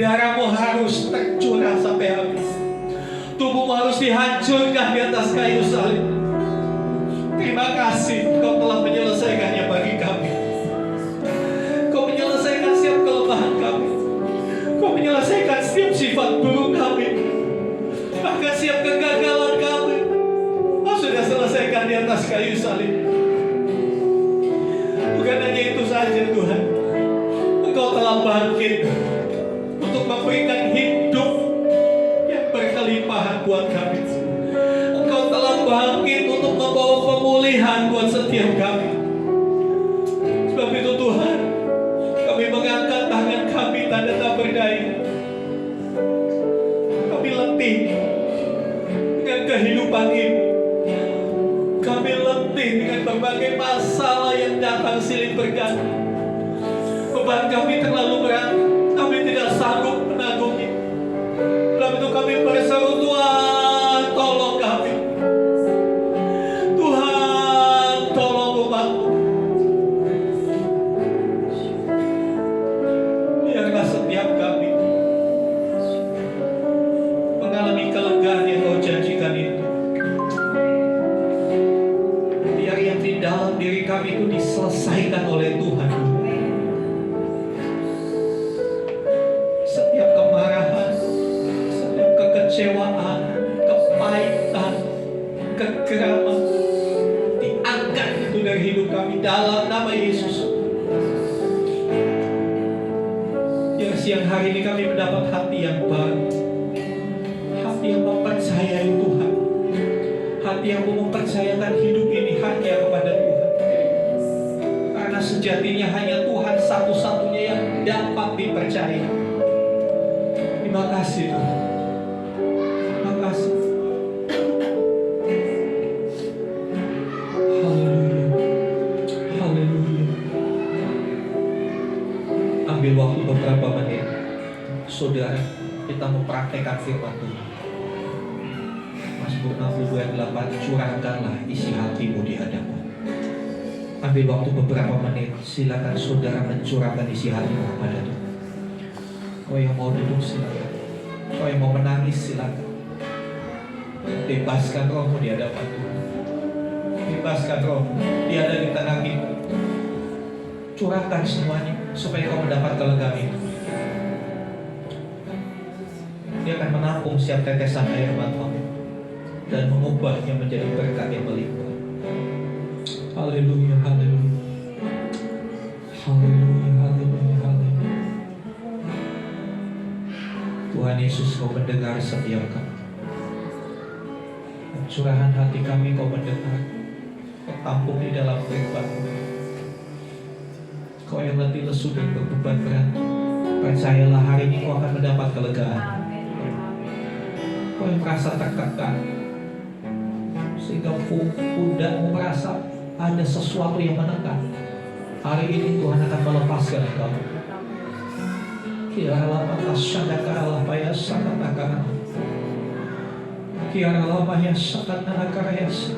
Darahmu harus tercurah sampai habis. Tubuhmu harus dihancurkan di atas kayu salib. Terima kasih Kau telah menyelesaikannya bagi kami. Kau menyelesaikan setiap kelemahan kami. Kau menyelesaikan setiap sifat buruk kami. Bahkan setiap kegagalan kami Kau sudah selesaikan di atas kayu salib. Bukan hanya itu saja Tuhan, Engkau telah bangkit untuk memberikan hidup yang berkelimpahan buat kami. Engkau telah bangkit untuk membawa pemulihan buat setiap kami. Sebab itu Tuhan, kami mengangkat tangan kami tanda tak berdaya. Kami letih dengan kehidupan ini. Kami letih dengan berbagai masalah yang datang silih berganti. Beban kami terlalu berat. Kami tidak sanggup menanggungnya. Sebab itu kami berseru, Tuhan tolong kami. Tuhan tolong umat-Mu. Biarlah setiap kami mengalami kelegaan yang Kau janjikan itu. Biar yang di dalam diri kami itu diselesaikan oleh Tuhan. Setiap kemarahan, setiap kekecewaan, kepahitan, kegeraman, diangkat itu dari hidup kami dalam nama Yesus. Yang siang hari ini kami mendapat hati yang baru, hati yang mempercayai Tuhan, hati yang mempercayakan hidup ini hanya kepada Tuhan. Karena sejatinya hanya Tuhan satu-satunya yang dapat dipercaya. Terima kasih Tuhan. Terima kasih. Haleluya. Haleluya. Ambil waktu beberapa menit, saudara, kita mempraktekkan firman Tuhan. Mazmur 62 ayat 8, curahkanlah isi hatimu di hadapan. Ambil waktu beberapa menit, silakan saudara mencurahkan isi hatimu kepada Tuhan. Kau yang mau duduk silakan. Kau yang mau menangis silakan. Bebaskan rohmu di hadapan Tuhan. Bebaskan rohmu. Dia ada di tengah kita. Curahkan semuanya supaya kau mendapat kelegaan itu. Dia akan menampung setiap tetesan air matamu dan mengubahnya menjadi berkat yang melimpah. Haleluya, haleluya. Haleluya, haleluya, haleluya. Tuhan Yesus, Kau mendengar setiap kami. Curahan hati kami Kau mendengar. Kau tampung di dalam firman-Mu. Kau yang letih lesu dan berbeban berat, percayalah hari ini Kau akan mendapat kelegaan. Kau yang merasa tertekan sehingga pundakmu merasa ada sesuatu yang menekan, hari ini Tuhan akan melepaskan engkau. Kiaralah batas syadakaralah payah sakat akara. Kiaralah payah sakat nakarayasa.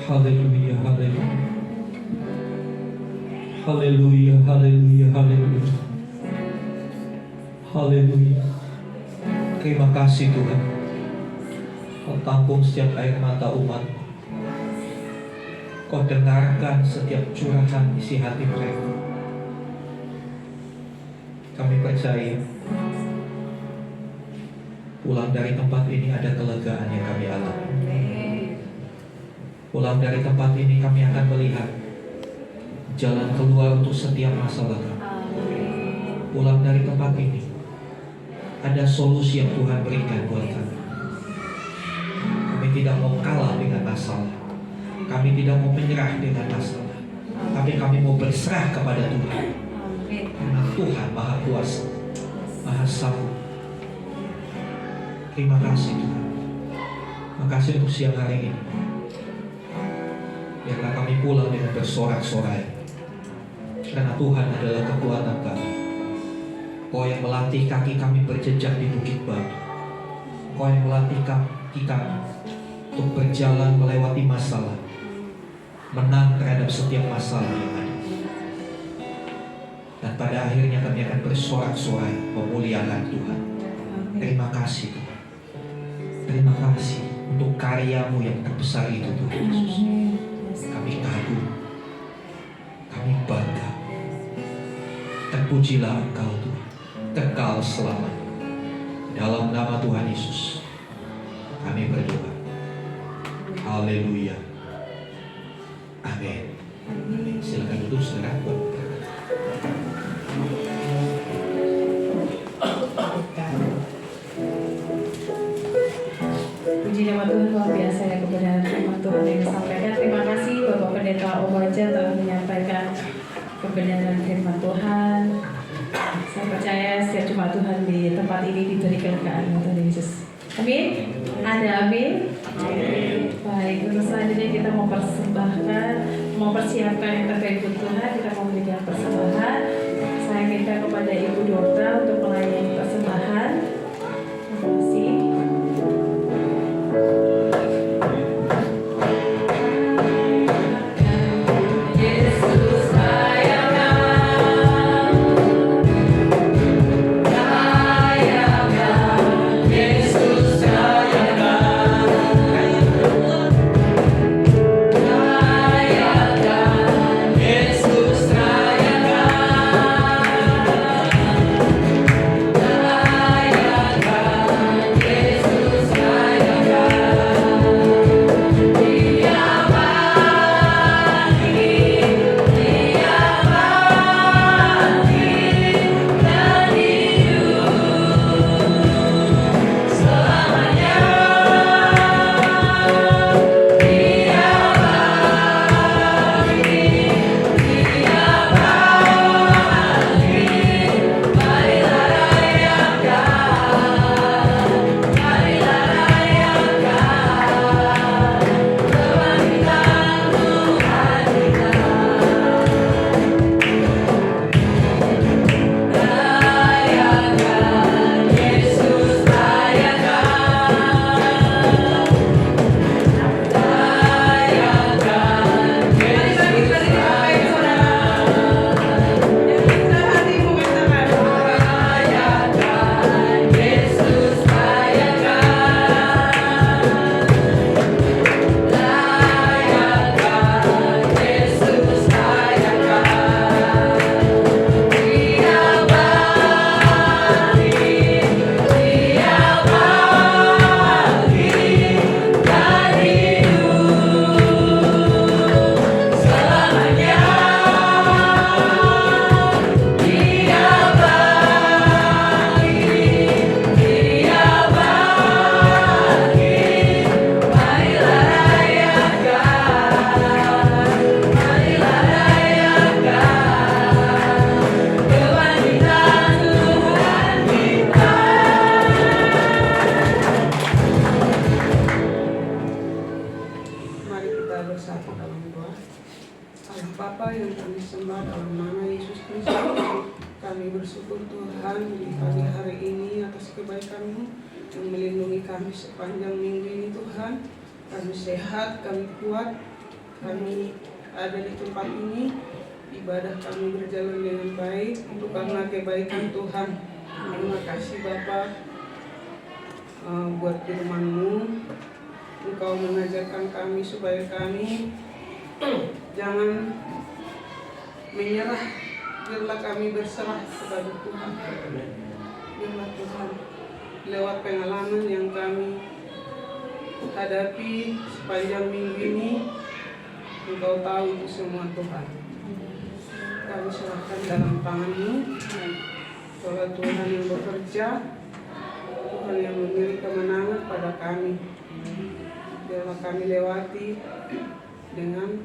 Haleluya, haleluya. Haleluya, haleluya, haleluya. Haleluya. Terima kasih Tuhan. Kau tampung setiap air mata umat-Mu. Kau dengarkan setiap curahan isi hati mereka. Kami percaya pulang dari tempat ini ada kelegaan yang kami alami. Pulang dari tempat ini kami akan melihat jalan keluar untuk setiap masalah kami. Pulang dari tempat ini ada solusi yang Tuhan berikan buat kami. Kami tidak mau kalah dengan masalah. Kami tidak mau menyerah dengan masalah. Tapi kami mau berserah kepada Tuhan. Karena Tuhan Maha Kuasa, Maha Sanggup. Terima kasih Tuhan. Terima kasih untuk siang hari ini. Biarlah kami pulang dengan bersorak-sorai. karena Tuhan adalah kekuatan kami. Kau yang melatih kaki kami berjejak di bukit batu. Kau yang melatih kaki kami untuk berjalan melewati masalah, menang terhadap setiap masalah yang ada. Dan pada akhirnya kami akan bersorak-sorai memuliakan Tuhan. Terima kasih Tuhan. Terima kasih untuk karyamu yang terbesar itu Tuhan Yesus. Kami kagum, kami bangga. Terpujilah Engkau Tuhan, kekal selamanya. Dalam nama Tuhan Yesus kami berdoa. Haleluya. Amin. Silakan duduk saudara. Puji nama Tuhan, luar biasa ya kebenaran firman Tuhan yang disampaikan. Terima kasih Bapak Pendeta Obaja telah menyampaikan kebenaran firman Tuhan. Saya percaya setiap jemaat Tuhan di tempat ini diberi kelegaan Tuhan Yesus. Amin. Ada amin. Baik, untuk selanjutnya kita mau persiapkan yang terbaik untuk Tuhan. Kita mau memberikan persembahan. Saya minta kepada Ibu Dora untuk melayani persembahan. Terima kasih. bersyukur Tuhan di pagi hari ini atas kebaikan-Mu yang melindungi kami sepanjang minggu ini Tuhan. Kami sehat, kami kuat, kami ada di tempat ini, ibadah kami berjalan dengan baik untuk karena kebaikan Tuhan. Terima kasih Bapa buat firman-Mu. Engkau mengajarkan kami supaya kami jangan menyerah, biarlah kami berserah kepada Tuhan. Biarlah Tuhan lewat pengalaman yang kami hadapi sepanjang minggu ini, Engkau tahu itu semua Tuhan. Kami serahkan dalam tangan-Mu. Bahwa Tuhan yang bekerja, Tuhan yang memberi kemenangan pada kami. Biarlah kami lewati dengan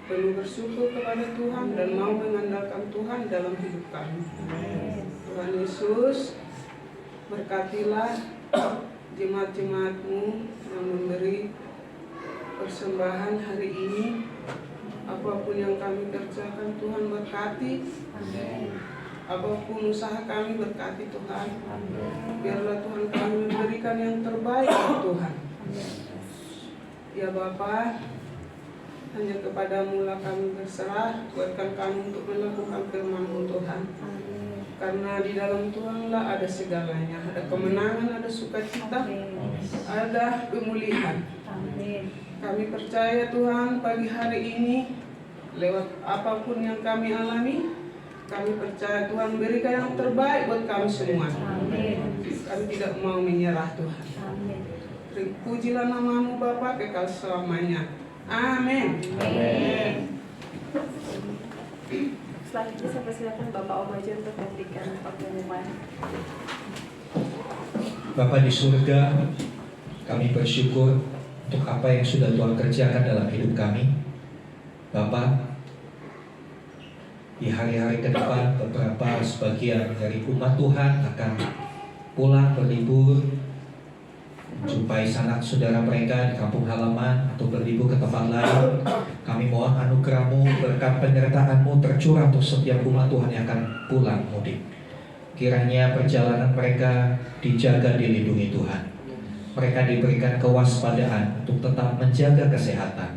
penuh bersyukur kepada Tuhan dan mau mengandalkan Tuhan dalam hidup kami. Tuhan Yesus, berkatilah jemaat-jemaat-Mu yang memberi persembahan hari ini. Apapun yang kami kerjakan Tuhan berkati. Apapun usaha kami berkati Tuhan. Biarlah Tuhan kami memberikan yang terbaik ya Tuhan. Ya Bapa, hanya kepadamu lah kami berserah. Kuatkan kami untuk melakukan firman-Mu Tuhan. Karena di dalam Tuhanlah ada segalanya. Ada kemenangan, ada sukacita, ada pemulihan. Kami percaya Tuhan pagi hari ini, lewat apapun yang kami alami, kami percaya Tuhan berikan yang terbaik buat kami semua. Kami tidak mau menyerah Tuhan. Pujilah nama-Mu Bapa kekal selamanya. Amin. Selanjutnya saya persilakan Bapak Omaja untuk memberikan pengumuman. Bapa di surga, kami bersyukur untuk apa yang sudah Tuhan kerjakan dalam hidup kami. Bapa, di hari-hari ke depan beberapa sebagian dari umat Tuhan akan pulang berlibur, menjumpai sanak saudara mereka di kampung halaman atau berlibur ke tempat lain. Kami mohon anugerah-Mu, berkat penyertaan-Mu tercurah untuk setiap umat Tuhan yang akan pulang mudik. Kiranya perjalanan mereka dijaga, dilindungi Tuhan. Mereka diberikan kewaspadaan untuk tetap menjaga kesehatan,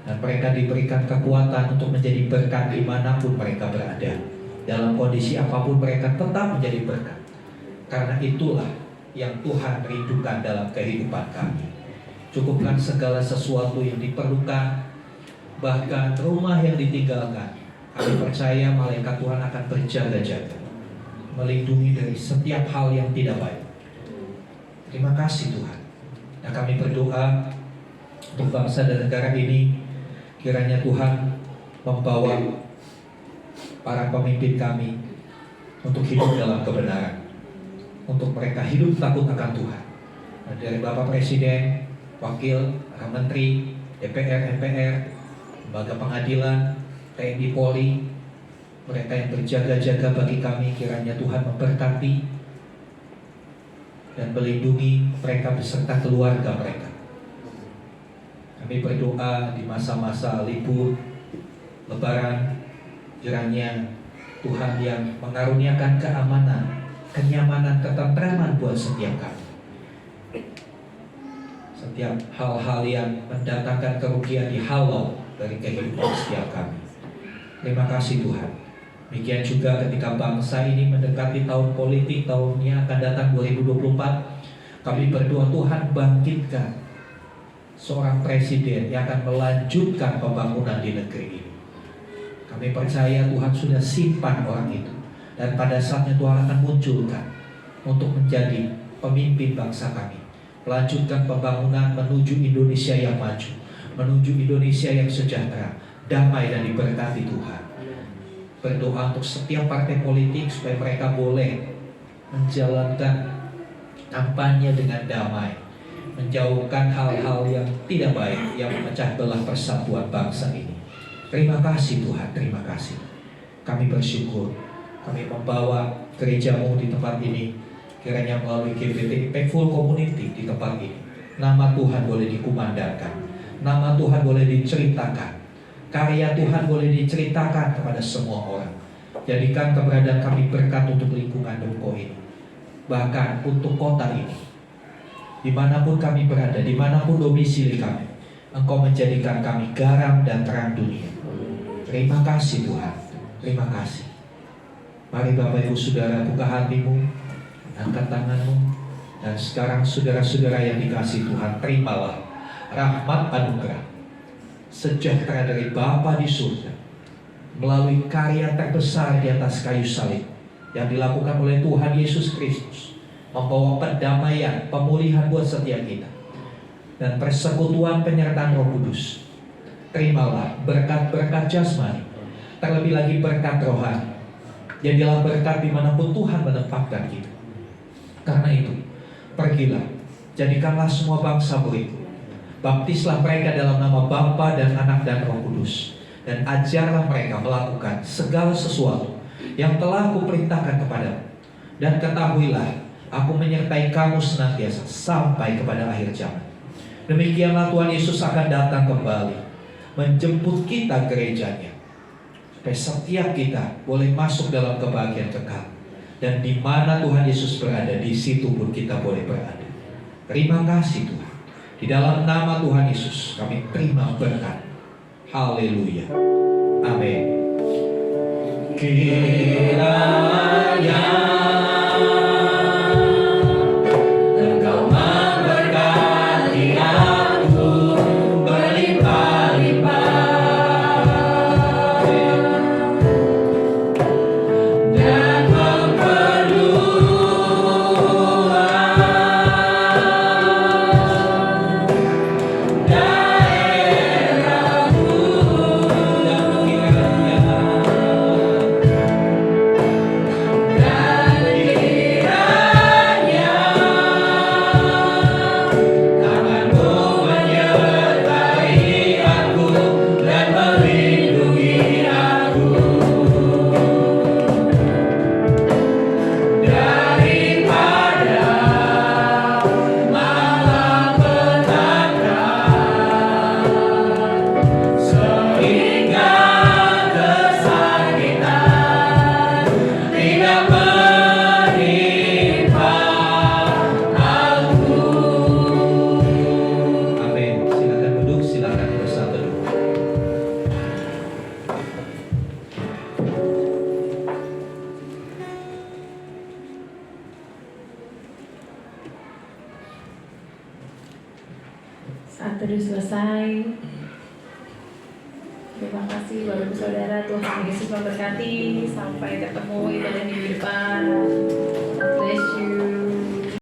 dan mereka diberikan kekuatan untuk menjadi berkat dimanapun mereka berada. Dalam kondisi apapun mereka tetap menjadi berkat. Karena itulah yang Tuhan rindukan dalam kehidupan kami. Cukupkan segala sesuatu yang diperlukan, bahkan rumah yang ditinggalkan. Kami percaya malaikat Tuhan akan berjaga-jaga, melindungi dari setiap hal yang tidak baik. Terima kasih Tuhan. Dan kami berdoa untuk bangsa dan negara ini, kiranya Tuhan membawa para pemimpin kami untuk hidup dalam kebenaran, untuk mereka hidup takut akan Tuhan. Dan dari Bapak Presiden, Wakil, para Menteri, DPR, MPR, Lembaga Pengadilan, TNI, Polri, mereka yang berjaga-jaga bagi kami, kiranya Tuhan memberkati dan melindungi mereka beserta keluarga mereka. Kami berdoa di masa-masa libur Lebaran, kiranya Tuhan yang mengaruniakan keamanan, kenyamanan, ketentraman buat setiap kami. Setiap hal-hal yang mendatangkan kerugian dihalau dari kehidupan setiap kami. Terima kasih Tuhan. Demikian juga ketika bangsa ini mendekati tahun politik, tahunnya akan datang 2024, kami berdoa Tuhan bangkitkan seorang presiden yang akan melanjutkan pembangunan di negeri ini. Kami percaya Tuhan sudah simpan orang itu, dan pada saatnya Tuhan akan munculkan untuk menjadi pemimpin bangsa kami, melanjutkan pembangunan menuju Indonesia yang maju, menuju Indonesia yang sejahtera, damai dan diberkati Tuhan. Berdoa untuk setiap partai politik supaya mereka boleh menjalankan kampanye dengan damai, menjauhkan hal-hal yang tidak baik yang memecah belah persatuan bangsa ini. Terima kasih Tuhan, terima kasih. Kami bersyukur, kami membawa gereja-Mu di tempat ini. Kiranya melalui GBT Impactful Community di tempat ini, nama Tuhan boleh dikumandangkan, nama Tuhan boleh diceritakan, karya Tuhan boleh diceritakan kepada semua orang. Jadikan keberadaan kami berkat untuk lingkungan Dongko ini, bahkan untuk kota ini. Dimanapun kami berada, dimanapun domisili kami, Engkau menjadikan kami garam dan terang dunia. Terima kasih Tuhan, terima kasih. Mari Bapak Ibu Saudara buka hatimu, angkat tanganmu, dan sekarang saudara-saudara yang dikasihi Tuhan, terimalah rahmat anugerah sejahtera dari Bapa di surga melalui karya terbesar di atas kayu salib yang dilakukan oleh Tuhan Yesus Kristus, membawa pendamaian, pemulihan buat setiap kita, dan persekutuan penyertaan Roh Kudus. Terimalah berkat-berkat jasmani, terlebih lagi berkat rohani. Jadilah berkat dimanapun Tuhan menempatkan kita. Karena itu, pergilah, jadikanlah semua bangsa murid. Baptislah mereka dalam nama Bapa dan Anak dan Roh Kudus, dan ajarlah mereka melakukan segala sesuatu yang telah Kuperintahkan kepadamu. Dan ketahuilah, Aku menyertai kamu senantiasa sampai kepada akhir zaman. Demikianlah Tuhan Yesus akan datang kembali. menjemput kita gerejanya, supaya setiap kita boleh masuk dalam kebahagiaan kekal. Dan di mana Tuhan Yesus berada, di situ pun kita boleh berada. Terima kasih Tuhan. Di dalam nama Tuhan Yesus kami terima berkat. Haleluya. Amin. Kiranya Engkau memberkati aku berlimpah-limpah dan memperluas daerahmu dan kiranya tanganmu menyertai aku dan melindungi aku daripada malapetaka, sehingga kesakitan tidak menimpa aku. Amin. Silakan duduk, silakan bersatu dulu. Saat teduh selesai. Terima kasih Bapak Ibu Saudara, Tuhan Yesus memberkati. Sampai ketemu ibadah minggu depan. God bless you.